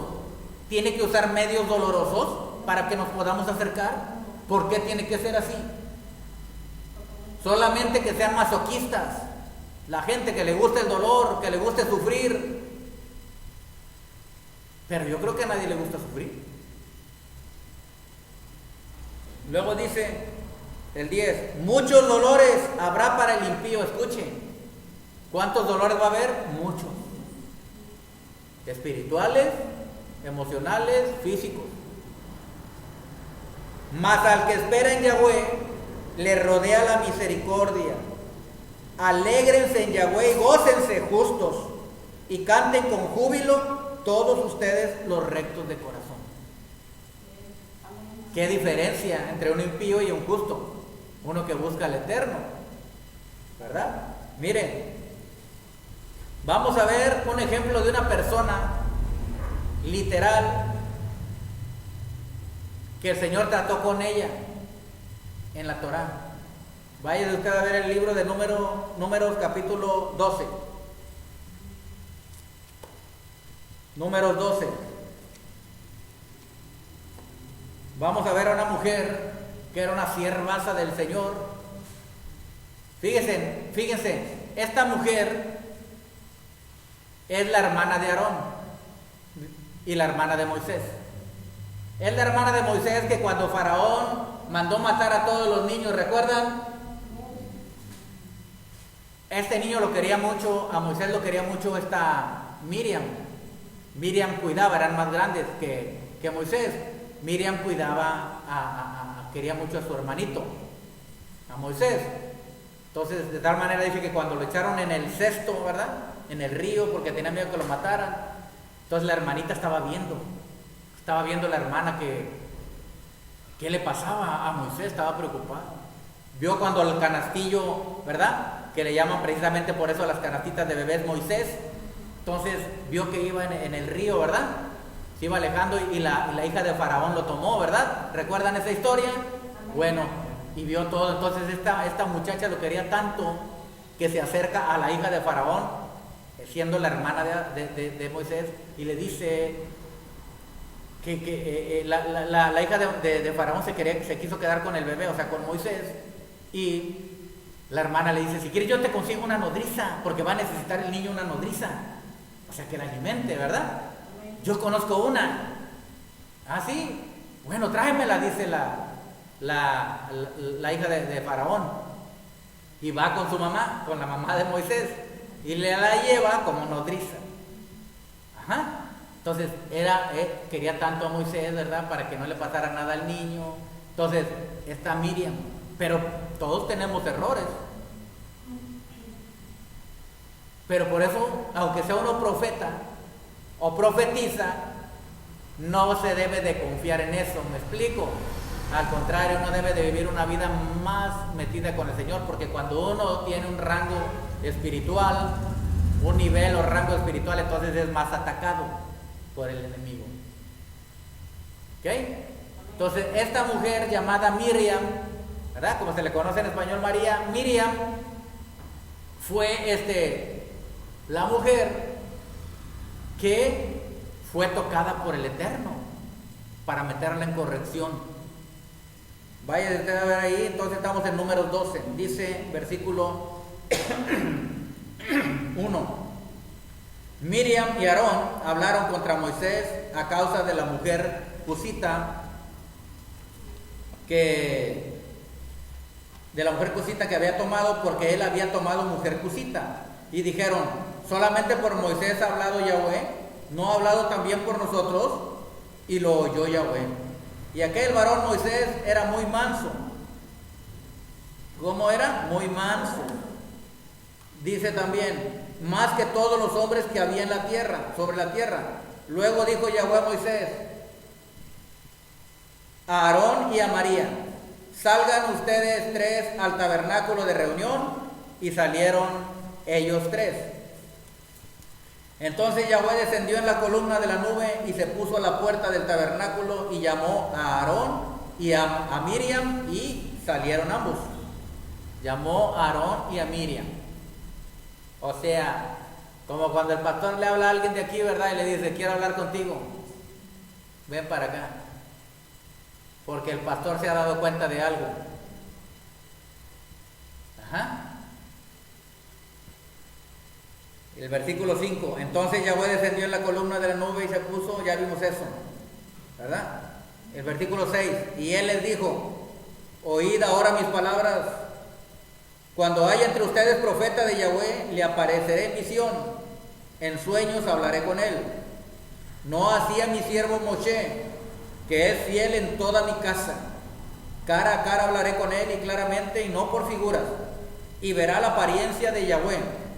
tiene que usar medios dolorosos para que nos podamos acercar. ¿Por qué tiene que ser así? Solamente que sean masoquistas, la gente que le gusta el dolor, que le gusta sufrir. Pero yo creo que a nadie le gusta sufrir. Luego dice el 10, muchos dolores habrá para el impío. Escuchen, ¿cuántos dolores va a haber? Muchos. Espirituales, emocionales, físicos. Mas al que espera en Yahweh, le rodea la misericordia. Alégrense en Yahweh y gócense justos, y canten con júbilo todos ustedes los rectos de corazón. ¿Qué diferencia entre un impío y un justo? Uno que busca el eterno, ¿verdad? Miren, vamos a ver un ejemplo de una persona literal que el Señor trató con ella en la Torá. Vaya usted a ver el libro de Números capítulo 12. Números 12. Vamos a ver a una mujer que era una siervaza del Señor. Fíjense, esta mujer es la hermana de Aarón y la hermana de Moisés. Es la hermana de Moisés que cuando Faraón mandó matar a todos los niños, ¿recuerdan? Este niño lo quería mucho, a Moisés lo quería mucho esta Miriam. Miriam cuidaba, eran más grandes que Moisés. Miriam cuidaba, quería mucho a su hermanito, a Moisés. Entonces, de tal manera dice que cuando lo echaron en el cesto, ¿verdad? En el río, porque tenía miedo que lo mataran. Entonces la hermanita estaba viendo la hermana qué le pasaba a Moisés, estaba preocupada. Vio cuando el canastillo, ¿verdad? Que le llaman precisamente por eso a las canastitas de bebés Moisés. Entonces vio que iba en el río, ¿verdad? Se iba alejando y la hija de Faraón lo tomó, ¿verdad? ¿Recuerdan esa historia? Bueno, y vio todo. Entonces esta muchacha lo quería tanto que se acerca a la hija de Faraón, siendo la hermana de Moisés, y le dice que la hija de Faraón se quiso quedar con el bebé, o sea, con Moisés, y la hermana le dice, si quieres yo te consigo una nodriza, porque va a necesitar el niño una nodriza, o sea, que la alimente, ¿verdad? Yo conozco una. Ah, sí, bueno, tráemela, dice la hija de Faraón, y va con su mamá, con la mamá de Moisés, y le la lleva como nodriza. Ajá. Entonces quería tanto a Moisés, ¿verdad? Para que no le pasara nada al niño. Entonces, está Miriam. Pero todos tenemos errores. Pero por eso, aunque sea uno profeta o profetiza, no se debe de confiar en eso, ¿me explico? Al contrario, uno debe de vivir una vida más metida con el Señor, porque cuando uno tiene un rango espiritual, un nivel o rango espiritual, entonces es más atacado por el enemigo. ¿Ok? Entonces, esta mujer llamada Miriam, ¿verdad? Como se le conoce en español María, Miriam fue la mujer que fue tocada por el Eterno para meterla en corrección. Vaya usted a ver ahí, entonces estamos en Números 12, dice versículo 1. Miriam y Aarón hablaron contra Moisés a causa de la mujer cusita que había tomado, porque él había tomado mujer cusita. Y dijeron, solamente por Moisés ha hablado Yahweh, ¿no ha hablado también por nosotros? y lo oyó Yahweh. Y aquel varón Moisés era muy manso. ¿Cómo era? Muy manso. Dice también, más que todos los hombres que había en la tierra, sobre la tierra. Luego dijo Yahweh a Moisés, a Aarón y a María, salgan ustedes tres al tabernáculo de reunión. Y salieron ellos tres. Entonces Yahweh descendió en la columna de la nube y se puso a la puerta del tabernáculo y llamó a Aarón y a Miriam, y salieron ambos. Llamó a Aarón y a Miriam. O sea, como cuando el pastor le habla a alguien de aquí, ¿verdad? Y le dice, quiero hablar contigo. Ven para acá. Porque el pastor se ha dado cuenta de algo. Ajá. El versículo 5, entonces Yahweh descendió en la columna de la nube y se puso, ya vimos eso, ¿verdad? El versículo 6, y él les dijo, oíd ahora mis palabras, cuando haya entre ustedes profeta de Yahweh, le apareceré en visión, en sueños hablaré con él. No así a mi siervo Moshe, que es fiel en toda mi casa, cara a cara hablaré con él y claramente, y no por figuras, y verá la apariencia de Yahweh.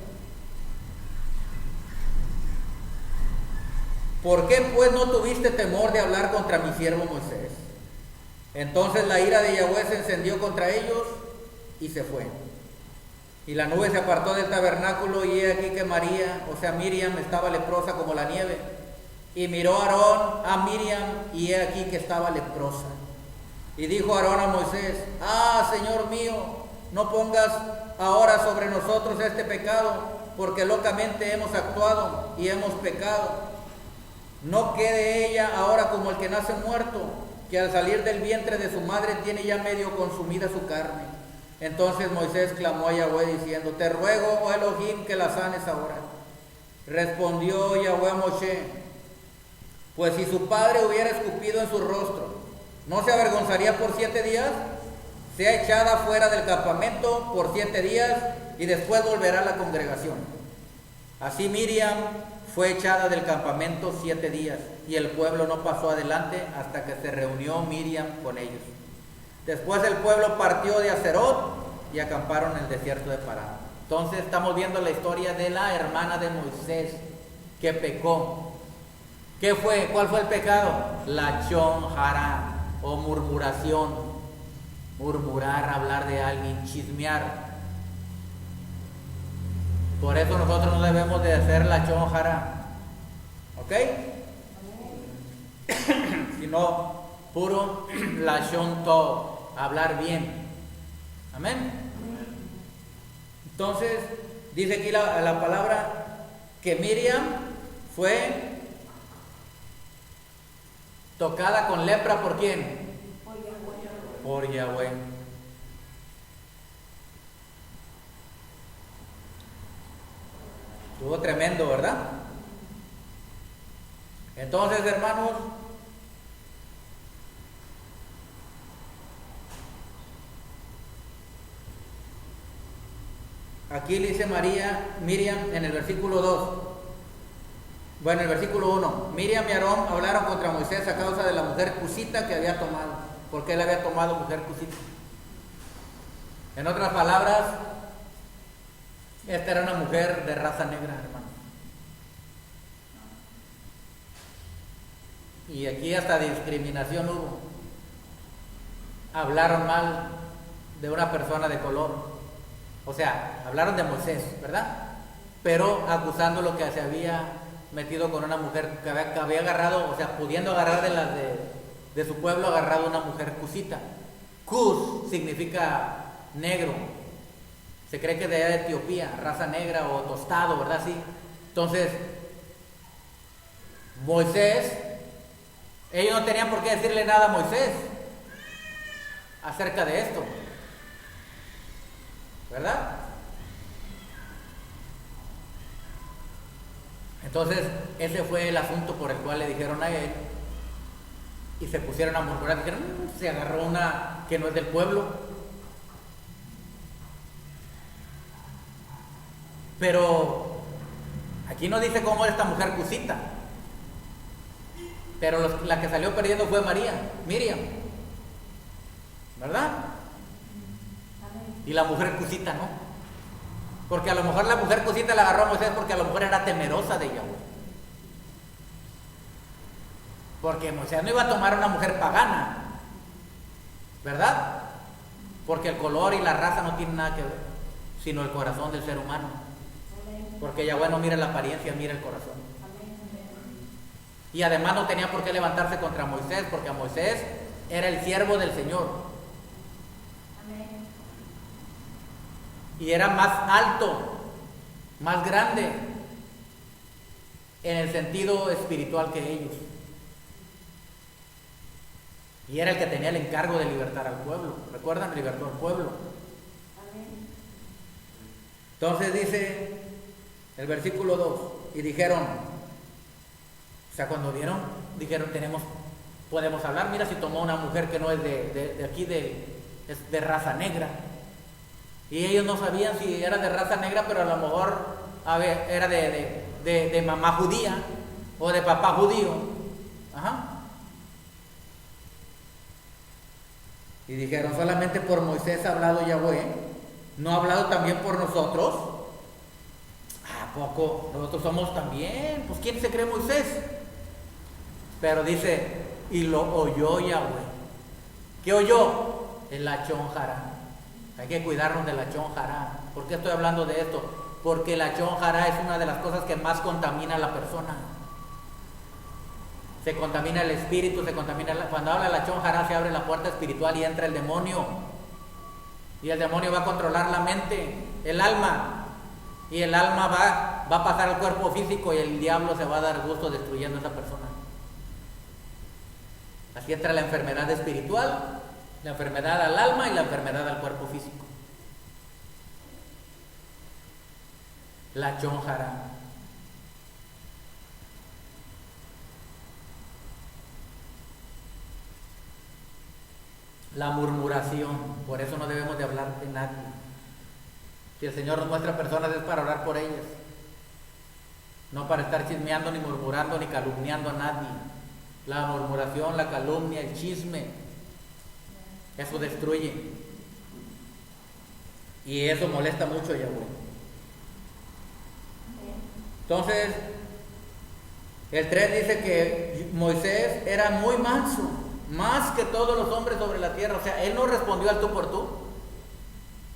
¿Por qué pues no tuviste temor de hablar contra mi siervo Moisés? Entonces la ira de Yahweh se encendió contra ellos y se fue. Y la nube se apartó del tabernáculo, y he aquí que María, o sea Miriam, estaba leprosa como la nieve. Y miró Aarón a Miriam, y he aquí que estaba leprosa. Y dijo Aarón a Moisés, Señor mío, no pongas ahora sobre nosotros este pecado, porque locamente hemos actuado y hemos pecado. No quede ella ahora como el que nace muerto, que al salir del vientre de su madre tiene ya medio consumida su carne. Entonces Moisés clamó a Yahweh diciendo, te ruego, oh Elohim, que la sanes ahora. Respondió Yahweh a Moshe, pues si su padre hubiera escupido en su rostro, ¿no se avergonzaría por 7 días? Sea echada fuera del campamento por 7 días y después volverá a la congregación. Así Miriam fue echada del campamento 7 días, y el pueblo no pasó adelante hasta que se reunió Miriam con ellos. Después el pueblo partió de Aserot y acamparon en el desierto de Parán. Entonces estamos viendo la historia de la hermana de Moisés que pecó. ¿Qué fue? ¿Cuál fue el pecado? Lachón hará, o murmuración. Murmurar, hablar de alguien, chismear. Por eso nosotros no debemos de hacer lachón hará, ¿ok? Sino puro lachón to, hablar bien. Amén. Entonces dice aquí la palabra que Miriam fue tocada con lepra. ¿Por quién? Por Yahweh. Estuvo tremendo, ¿verdad? Entonces, hermanos, aquí le dice Miriam en el versículo 2. Bueno, el versículo 1. Miriam y Aarón hablaron contra Moisés a causa de la mujer cusita que había tomado. Porque él había tomado mujer cusita. En otras palabras, esta era una mujer de raza negra, hermano. Y aquí hasta discriminación hubo. Hablaron mal de una persona de color. O sea, hablaron de Moisés, ¿verdad? Pero acusándolo que se había metido con una mujer que había agarrado, o sea, pudiendo agarrar de su pueblo, agarrado una mujer cusita. Cus significa negro. Se cree que de allá de Etiopía, raza negra o tostado, ¿verdad? Sí. Entonces, Moisés, ellos no tenían por qué decirle nada a Moisés acerca de esto, ¿verdad? Entonces, ese fue el asunto por el cual le dijeron a él, y se pusieron a murmurar, dijeron, se agarró una que no es del pueblo. Pero aquí no dice cómo era esta mujer cusita. Pero la que salió perdiendo fue Miriam, ¿verdad? Y la mujer cusita, ¿no? Porque a lo mejor la mujer cusita la agarró a Moisés porque a lo mejor era temerosa de Yahweh. Porque Moisés no iba a tomar a una mujer pagana, ¿verdad? Porque el color y la raza no tienen nada que ver, sino el corazón del ser humano. Porque Yahweh no mira la apariencia, mira el corazón. Y además no tenía por qué levantarse contra Moisés, porque Moisés era el siervo del Señor. Y era más alto, más grande, en el sentido espiritual que ellos. Y era el que tenía el encargo de libertar al pueblo. ¿Recuerdan? Libertó al pueblo. Entonces dice el versículo 2, y dijeron, o sea, cuando vieron, dijeron, podemos hablar. Mira, si tomó una mujer que no es de aquí, es de raza negra. Y ellos no sabían si era de raza negra, pero a lo mejor era de mamá judía o de papá judío. Ajá. Y dijeron, solamente por Moisés ha hablado Yahweh, ¿no ha hablado también por nosotros? ¿A poco? Nosotros somos también. Pues ¿quién se cree Moisés? Pero dice, y lo oyó Yahweh. ¿Qué oyó? El Lachón Jará. Hay que cuidarnos del Lachón Jará. ¿Por qué estoy hablando de esto? Porque el Lachón Jará es una de las cosas que más contamina a la persona. Se contamina el espíritu, cuando habla el Lachón Jará se abre la puerta espiritual y entra el demonio. Y el demonio va a controlar la mente, el alma. Y el alma va a pasar al cuerpo físico y el diablo se va a dar gusto destruyendo a esa persona. Así entra la enfermedad espiritual, la enfermedad al alma y la enfermedad al cuerpo físico. Lachón Jará. La murmuración, por eso no debemos de hablar de nadie. Si el Señor nos muestra personas es para orar por ellas, no para estar chismeando, ni murmurando, ni calumniando a nadie. La murmuración, la calumnia, el chisme, eso destruye. Y eso molesta mucho a Yahweh. Entonces, el 3 dice que Moisés era muy manso, más que todos los hombres sobre la tierra. O sea, él no respondió al tú por tú.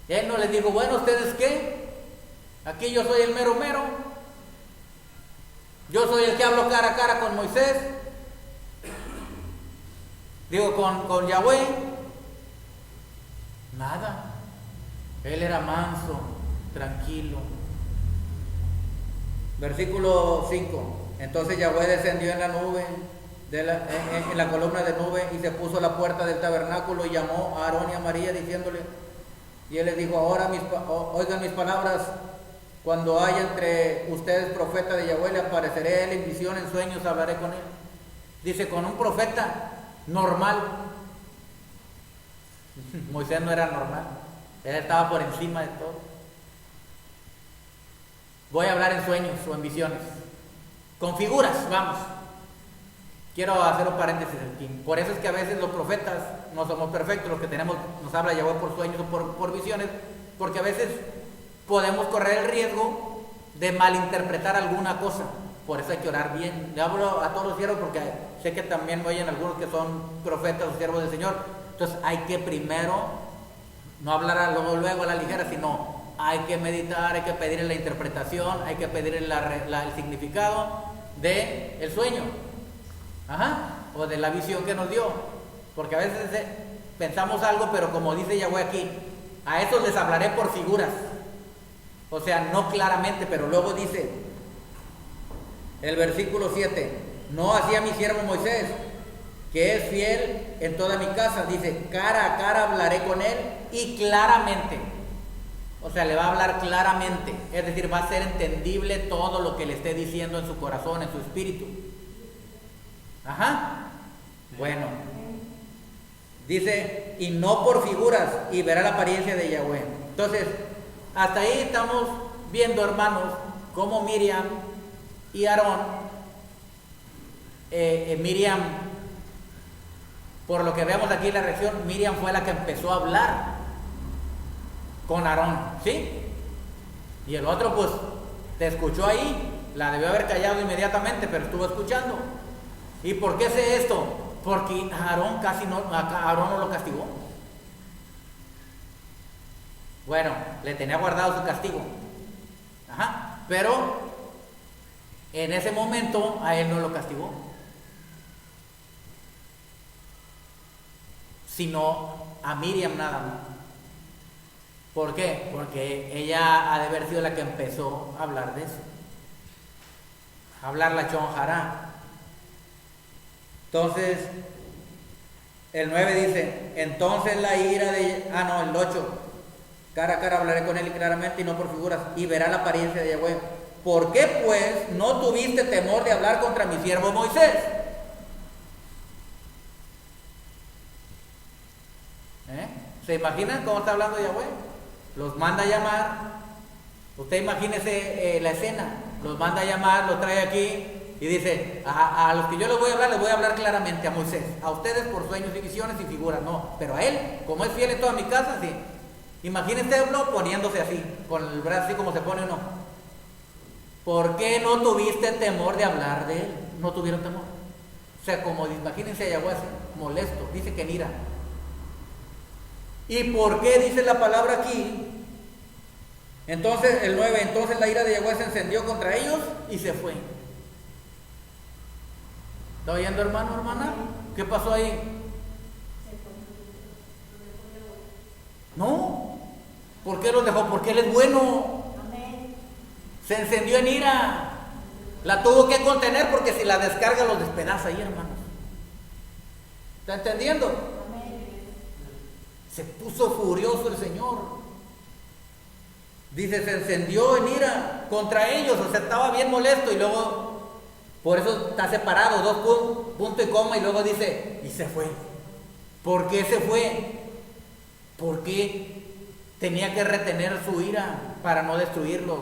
Él no les dijo, bueno, ¿ustedes qué? Aquí yo soy el mero mero. Yo soy el que hablo cara a cara con Moisés. Digo, con Yahweh. Nada. Él era manso, tranquilo. Versículo 5. Entonces Yahweh descendió en la nube, en la columna de nube, y se puso a la puerta del tabernáculo y llamó a Aarón y a María diciéndole, y él les dijo, ahora oigan mis palabras, cuando haya entre ustedes profeta de Yahweh, le apareceré él en visión, en sueños, hablaré con él. Dice, con un profeta normal. Moisés no era normal, él estaba por encima de todo. Voy a hablar en sueños o en visiones, con figuras, vamos. Quiero hacer un paréntesis aquí. Por eso es que a veces los profetas no somos perfectos, los que nos habla Yahweh por sueños o por visiones, porque a veces podemos correr el riesgo de malinterpretar alguna cosa. Por eso hay que orar bien. Le hablo a todos los siervos porque sé que también me oyen algunos que son profetas o siervos del Señor. Entonces hay que primero no hablar luego a la ligera, sino hay que meditar, hay que pedir la interpretación, hay que pedir el significado del sueño. O de la visión que nos dio, porque a veces pensamos algo, pero como dice Yahweh aquí, a esos les hablaré por figuras, o sea, no claramente, pero luego dice el versículo 7, no hacía mi siervo Moisés, que es fiel en toda mi casa, dice, cara a cara hablaré con él y claramente, o sea, le va a hablar claramente, es decir, va a ser entendible todo lo que le esté diciendo en su corazón, en su espíritu. Bueno, dice, y no por figuras, y verá la apariencia de Yahweh. Entonces, hasta ahí estamos viendo, hermanos, cómo Miriam y Aarón Miriam, por lo que vemos aquí en la reacción, Miriam fue la que empezó a hablar con Aarón, ¿sí? Y el otro pues te escuchó ahí, la debió haber callado inmediatamente, pero estuvo escuchando. ¿Y por qué sé esto? Porque Aarón Aarón no lo castigó. Bueno, le tenía guardado su castigo. Ajá, pero en ese momento a él no lo castigó, sino a Miriam nada más. ¿Por qué? Porque ella ha de haber sido la que empezó a hablar de eso, a hablar la chonjará. Entonces, el 9 dice, entonces la ira de... el 8, cara a cara hablaré con él claramente y no por figuras, y verá la apariencia de Yahweh. ¿Por qué pues no tuviste temor de hablar contra mi siervo Moisés? ¿Se imaginan cómo está hablando Yahweh? Los manda a llamar. Usted imagínese la escena. Los manda a llamar, los trae aquí y dice, a los que yo les voy a hablar claramente a Moisés. A ustedes por sueños y visiones y figuras, no. Pero a él, como es fiel en toda mi casa, sí. Imagínese uno poniéndose así, con el brazo así como se pone uno. ¿Por qué no tuviste temor de hablar de él? No tuvieron temor. O sea, como imagínense a Yahweh así, molesto, dice que en ira. ¿Y por qué dice la palabra aquí? Entonces, el 9, entonces la ira de Yahweh se encendió contra ellos y se fue. ¿Está oyendo, hermano, hermana? ¿Qué pasó ahí? No. ¿Por qué los dejó? Porque él es bueno. Se encendió en ira. La tuvo que contener porque si la descarga los despedaza ahí, hermanos. ¿Está entendiendo? Se puso furioso el Señor. Dice, se encendió en ira contra ellos, o sea, estaba bien molesto y luego, por eso está separado, dos puntos y coma y luego dice, y se fue. ¿Por qué se fue? Porque tenía que retener su ira para no destruirlos,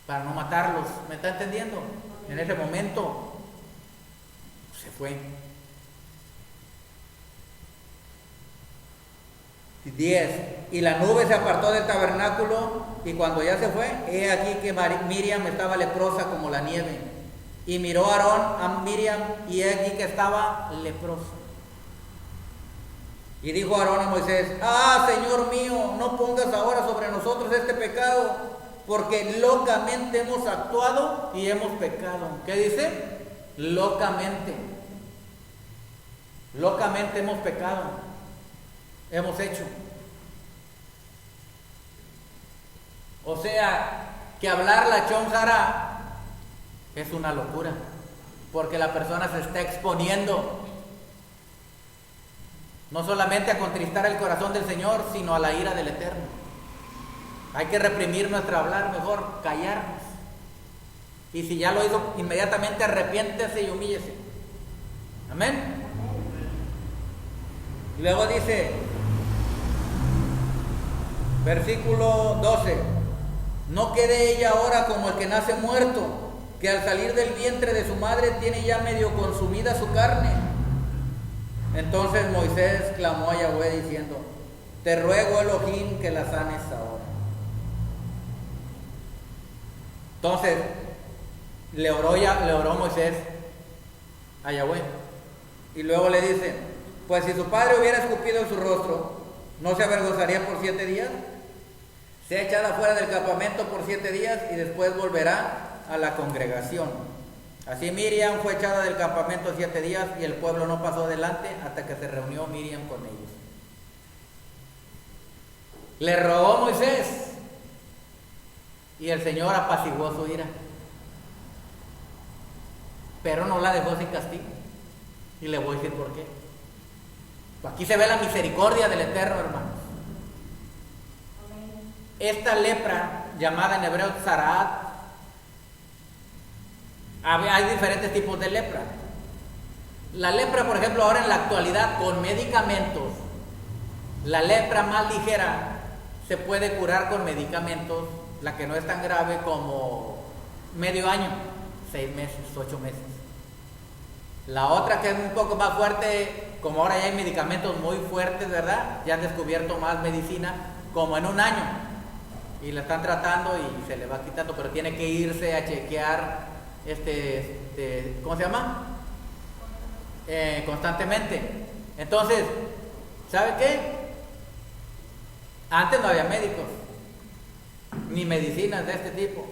para no matarlos. ¿Me está entendiendo? En ese momento se fue. 10. Y la nube se apartó del tabernáculo, y cuando ya se fue, he aquí que Miriam estaba leprosa como la nieve. Y miró Aarón a Miriam, y he aquí que estaba leprosa. Y dijo Aarón a Moisés, Señor mío, no pongas ahora sobre nosotros este pecado, porque locamente hemos actuado y hemos pecado. ¿Qué dice? Locamente. Locamente hemos pecado. Hemos hecho. O sea, que hablar la chonjara es una locura, porque la persona se está exponiendo no solamente a contristar el corazón del Señor, sino a la ira del Eterno. Hay que reprimir nuestro hablar, mejor callarnos. Y si ya lo hizo, inmediatamente arrepiéntese y humíllese. Amén. Y luego dice, versículo 12, no quede ella ahora como el que nace muerto, que al salir del vientre de su madre tiene ya medio consumida su carne. Entonces Moisés clamó a Yahweh diciendo, te ruego, Elohim, que la sanes ahora. Entonces le oró Moisés a Yahweh, y luego le dice, pues si su padre hubiera escupido en su rostro, ¿no se avergonzaría por 7 días? Sea echada fuera del campamento por 7 días y después volverá a la congregación. Así Miriam fue echada del campamento 7 días y el pueblo no pasó adelante hasta que se reunió Miriam con ellos. Le rogó Moisés y el Señor apaciguó su ira, pero no la dejó sin castigo. Y le voy a decir por qué. Aquí se ve la misericordia del Eterno, hermanos. Esta lepra, llamada en hebreo Tzaraat, hay diferentes tipos de lepra. La lepra, por ejemplo, ahora en la actualidad, con medicamentos, la lepra más ligera se puede curar con medicamentos, la que no es tan grave, como medio año, 6 meses, 8 meses. La otra, que es un poco más fuerte, como ahora ya hay medicamentos muy fuertes, ¿verdad? Ya han descubierto más medicina, como en un año. Y la están tratando y se le va quitando, pero tiene que irse a chequear, ¿cómo se llama? Constantemente. Entonces, ¿sabe qué? Antes no había médicos, ni medicinas de este tipo.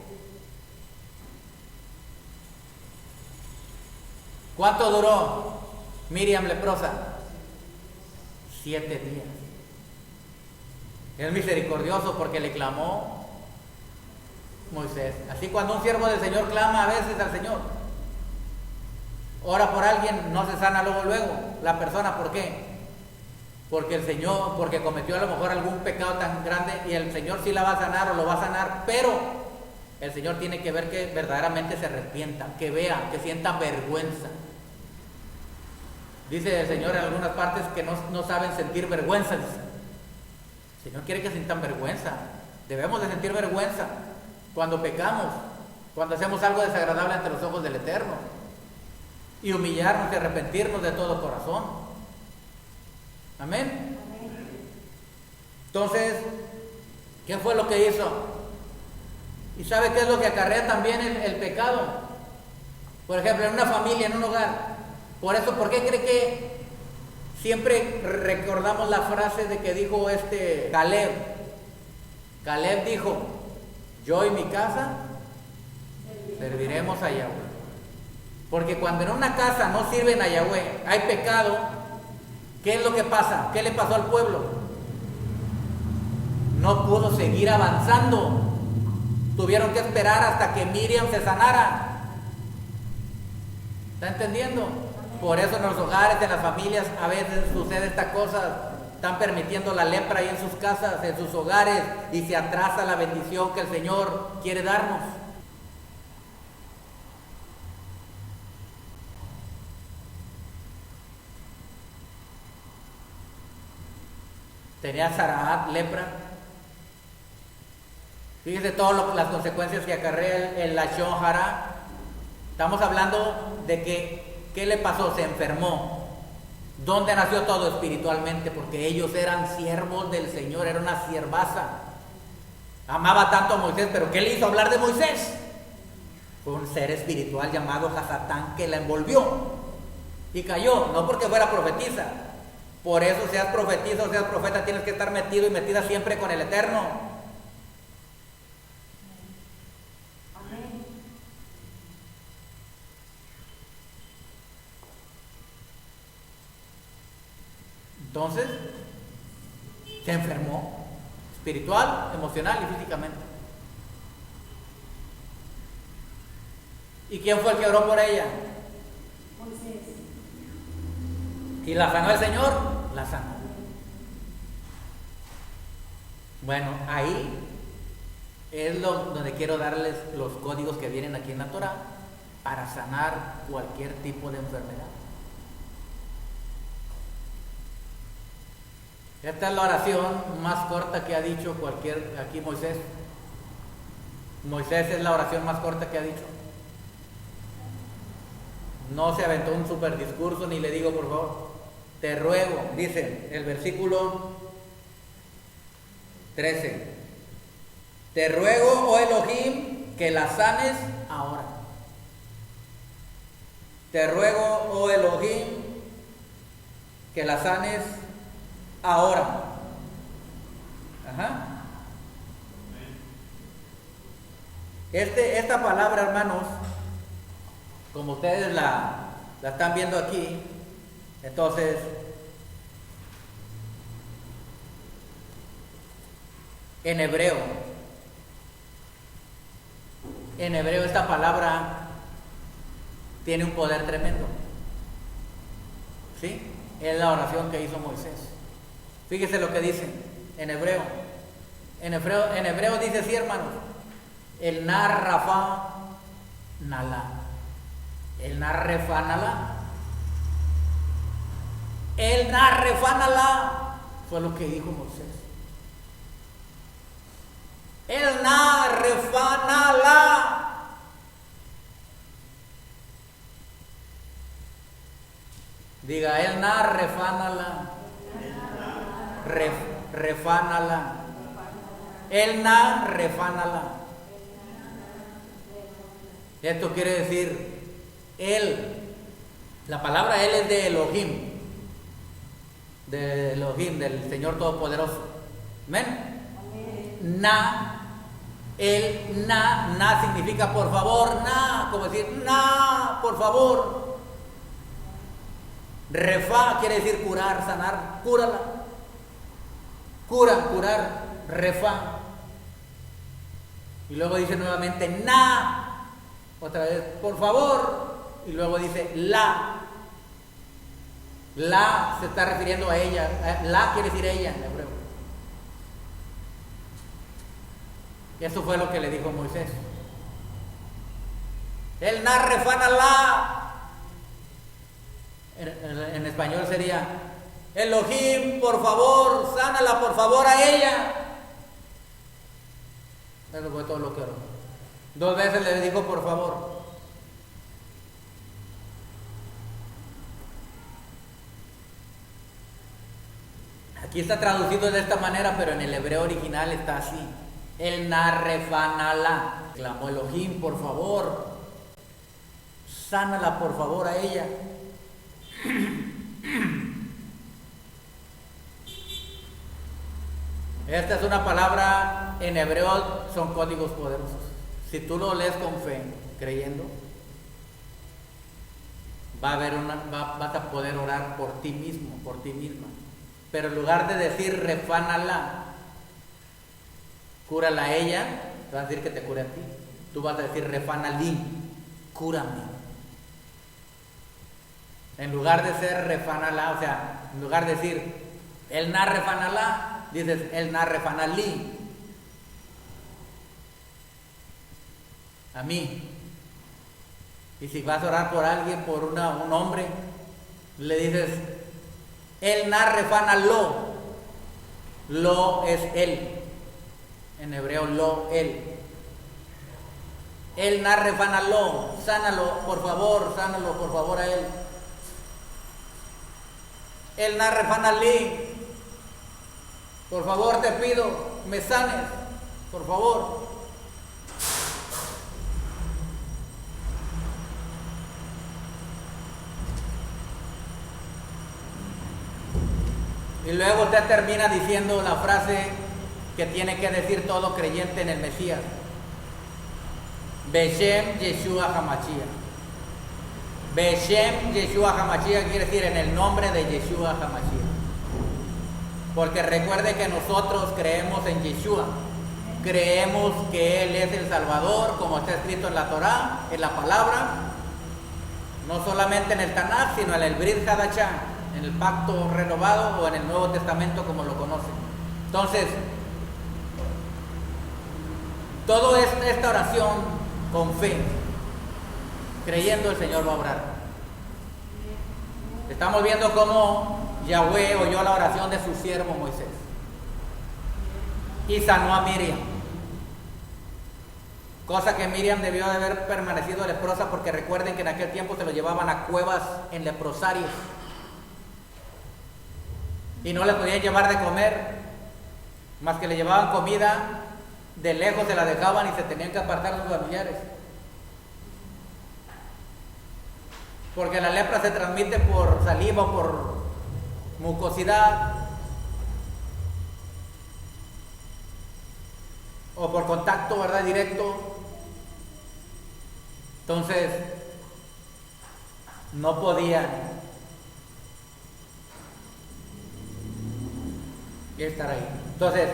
¿Cuánto duró Miriam leprosa? 7 días. Es misericordioso porque le clamó Moisés. Así cuando un siervo del Señor clama a veces al Señor, ora por alguien, no se sana luego la persona. ¿Por qué? Porque el Señor, porque cometió a lo mejor algún pecado tan grande, y el Señor sí la va a sanar o lo va a sanar, pero el Señor tiene que ver que verdaderamente se arrepienta, que vea, que sienta vergüenza. Dice el Señor en algunas partes que no saben sentir vergüenza. El Señor quiere que sientan vergüenza. Debemos de sentir vergüenza cuando pecamos, cuando hacemos algo desagradable ante los ojos del Eterno, y humillarnos y arrepentirnos de todo corazón. Amén. Entonces, ¿qué fue lo que hizo? ¿Y sabe qué es lo que acarrea también el pecado? Por ejemplo, en una familia, en un hogar. Por eso, ¿por qué cree que siempre recordamos la frase de que dijo Caleb? Caleb dijo: yo y mi casa serviremos a Yahweh. Porque cuando en una casa no sirven a Yahweh, hay pecado, ¿qué es lo que pasa? ¿Qué le pasó al pueblo? No pudo seguir avanzando. Tuvieron que esperar hasta que Miriam se sanara. ¿Está entendiendo? Por eso en los hogares, en las familias, a veces sucede esta cosa. Están permitiendo la lepra ahí en sus casas, en sus hogares, y se atrasa la bendición que el Señor quiere darnos. Tenía Sarahat lepra. Fíjese todas las consecuencias que acarrea el Lashon Hara. Estamos hablando de que, ¿qué le pasó? Se enfermó. ¿Dónde nació todo? Espiritualmente, porque ellos eran siervos del Señor, era una siervaza. Amaba tanto a Moisés, pero ¿qué le hizo hablar de Moisés? Fue un ser espiritual llamado Hasatán que la envolvió y cayó, no porque fuera profetisa. Por eso, seas profetisa o seas profeta, tienes que estar metido y metida siempre con el Eterno. Entonces, se enfermó espiritual, emocional y físicamente. ¿Y quién fue el que oró por ella? Moisés. ¿Y la sanó el Señor? La sanó. Bueno, ahí es donde quiero darles los códigos que vienen aquí en la Torah para sanar cualquier tipo de enfermedad. Esta es la oración más corta que ha dicho aquí Moisés. Moisés es la oración más corta que ha dicho. No se aventó un super discurso, ni le digo, por favor, te ruego, dice el versículo 13. Te ruego, oh Elohim, que la sanes ahora. Te ruego, oh Elohim, que la sanes ahora. Ajá. Esta palabra, hermanos, como ustedes la están viendo aquí, entonces en hebreo esta palabra tiene un poder tremendo. ¿Sí? Es la oración que hizo Moisés. Fíjese lo que dice en hebreo. En hebreo dice así, hermanos: el nar rafa nala. El nar refa nala. El nar refa nala fue lo que dijo Moisés. El nar refa nala. Diga, el na, refánala. Refánala. El na, refánala. Esto quiere decir, él. La palabra él es de Elohim. De Elohim, del Señor Todopoderoso. Amén. Na. El na significa por favor, na, como decir, na, por favor. Refa quiere decir curar, sanar, cúrala. Curar, refa. Y luego dice nuevamente, na, otra vez, por favor. Y luego dice, la. La se está refiriendo a ella, la quiere decir ella en hebreo. Y eso fue lo que le dijo Moisés. El na refana la. En español sería, Elohim, por favor, sánala por favor a ella. Eso fue todo lo que oró. 2 veces le dijo por favor. Aquí está traducido de esta manera, pero en el hebreo original está así. El narrefanala. Clamó Elohim, por favor. Sánala por favor a ella. Esta es una palabra en hebreo, son códigos poderosos. Si tú lo lees con fe, creyendo, vas a poder orar por ti mismo, por ti misma. Pero en lugar de decir refánala, cúrala a ella, te vas a decir que te cure a ti. Tú vas a decir refánali, cúrame. En lugar de ser refánala, o sea, en lugar de decir el na refánala, dices el na refánali. A mí. Y si vas a orar por alguien, por un hombre, le dices el na refánalo. Lo es él. En hebreo, lo, él. El na refánalo. Sánalo, por favor a él. El na refánali. Por favor te pido, me sanes, por favor. Y luego usted termina diciendo la frase que tiene que decir todo creyente en el Mesías. Beshem Yeshua HaMashiach. Beshem Yeshua HaMashiach quiere decir en el nombre de Yeshua HaMashiach. Porque recuerde que nosotros creemos en Yeshua. Creemos que Él es el Salvador, como está escrito en la Torá, en la palabra. No solamente en el Tanaj, sino en el Brit Hadashah, en el pacto renovado o en el Nuevo Testamento como lo conocen. Entonces, toda esta oración con fe, creyendo el Señor va a obrar. Estamos viendo cómo Yahweh oyó la oración de su siervo Moisés y sanó a Miriam, cosa que Miriam debió de haber permanecido leprosa, porque recuerden que en aquel tiempo se lo llevaban a cuevas en leprosarios y no le podían llevar de comer, más que le llevaban comida, de lejos se la dejaban y se tenían que apartar de sus familiares, porque la lepra se transmite por saliva o por mucosidad o por contacto, ¿verdad? Directo. Entonces no podían estar ahí. Entonces,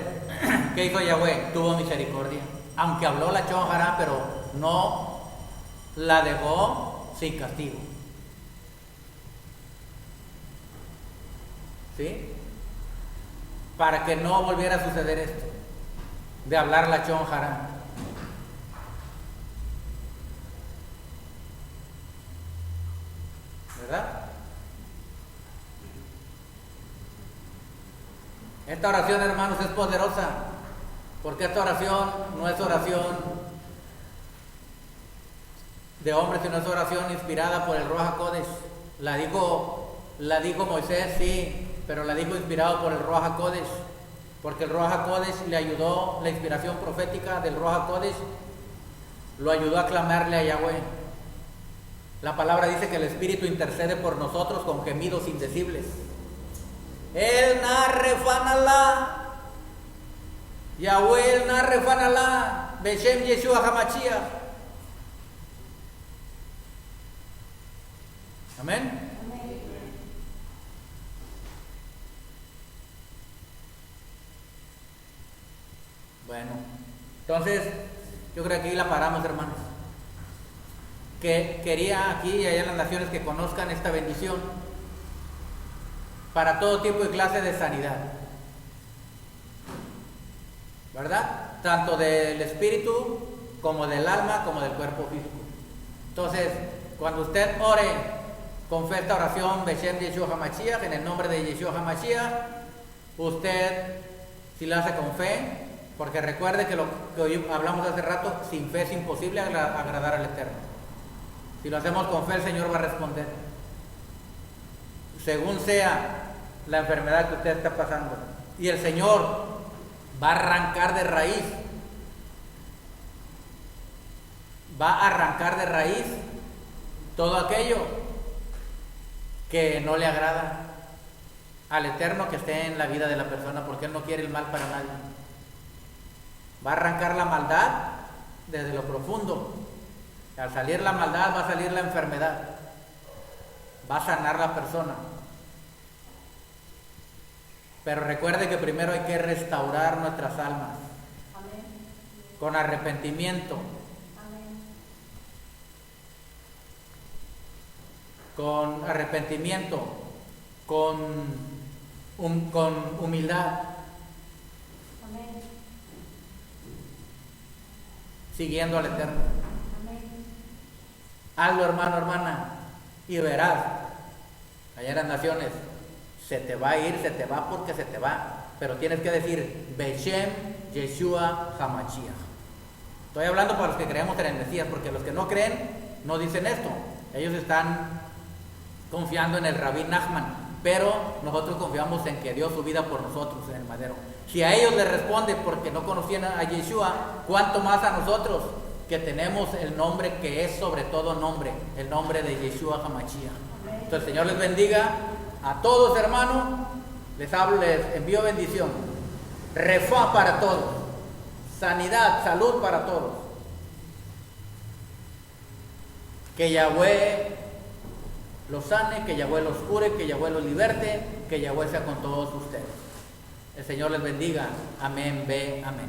¿qué hizo Yahweh? Tuvo misericordia, aunque habló la chonjara, pero no la dejó sin castigo. ¿Sí? Para que no volviera a suceder esto de hablar la chonjara. ¿Verdad? Esta oración, hermanos, es poderosa, porque esta oración no es oración de hombre, sino es oración inspirada por el Ruach HaKodesh. La dijo la dijo Moisés, sí, pero la dijo inspirado por el Ruach HaKodesh, porque el Ruach HaKodesh le ayudó, la inspiración profética del Ruach HaKodesh lo ayudó a clamarle a Yahweh. La palabra dice que el Espíritu intercede por nosotros con gemidos indecibles. El narrefanalá, Yahweh el narrefanalá, Beshem Yeshua Hamashiach. Amén. Bueno, entonces yo creo que aquí la paramos, hermanos. Que quería aquí y allá en las naciones que conozcan esta bendición para todo tipo y clase de sanidad, ¿verdad? Tanto del espíritu como del alma como del cuerpo físico. Entonces, cuando usted ore con fe esta oración, Beshem Yeshua Hamashiach, en el nombre de Yeshua Hamashiach, usted, si la hace con fe, porque recuerde que lo que hoy hablamos hace rato, sin fe es imposible agradar al Eterno. Si lo hacemos con fe, el Señor va a responder, según sea la enfermedad que usted está pasando. Y el Señor va a arrancar de raíz, todo aquello que no le agrada al Eterno que esté en la vida de la persona, porque Él no quiere el mal para nadie. Va a arrancar la maldad desde lo profundo. Al salir la maldad va a salir la enfermedad, va a sanar la persona. Pero recuerde que primero hay que restaurar nuestras almas. Amén. Con arrepentimiento. Amén. Con arrepentimiento, con humildad. Amén. Siguiendo al Eterno. Amén. Hazlo, hermano, hermana, y verás, allá en las naciones, se te va a ir, se te va porque se te va. Pero tienes que decir, Beshem Yeshua Hamashiach. Estoy hablando para los que creemos en el Mesías, porque los que no creen no dicen esto. Ellos están confiando en el Rabí Nachman, pero nosotros confiamos en que dio su vida por nosotros en el madero. Si a ellos les responde porque no conocían a Yeshua, ¿cuánto más a nosotros que tenemos el nombre que es sobre todo nombre, el nombre de Yeshua Hamashiach? Entonces el Señor les bendiga a todos, hermanos. Les envío bendición, refá para todos, sanidad, salud para todos. Que Yahweh los sane, que Yahweh los cure, que Yahweh los liberte, que Yahweh sea con todos ustedes. El Señor les bendiga. Amén, ve, amén.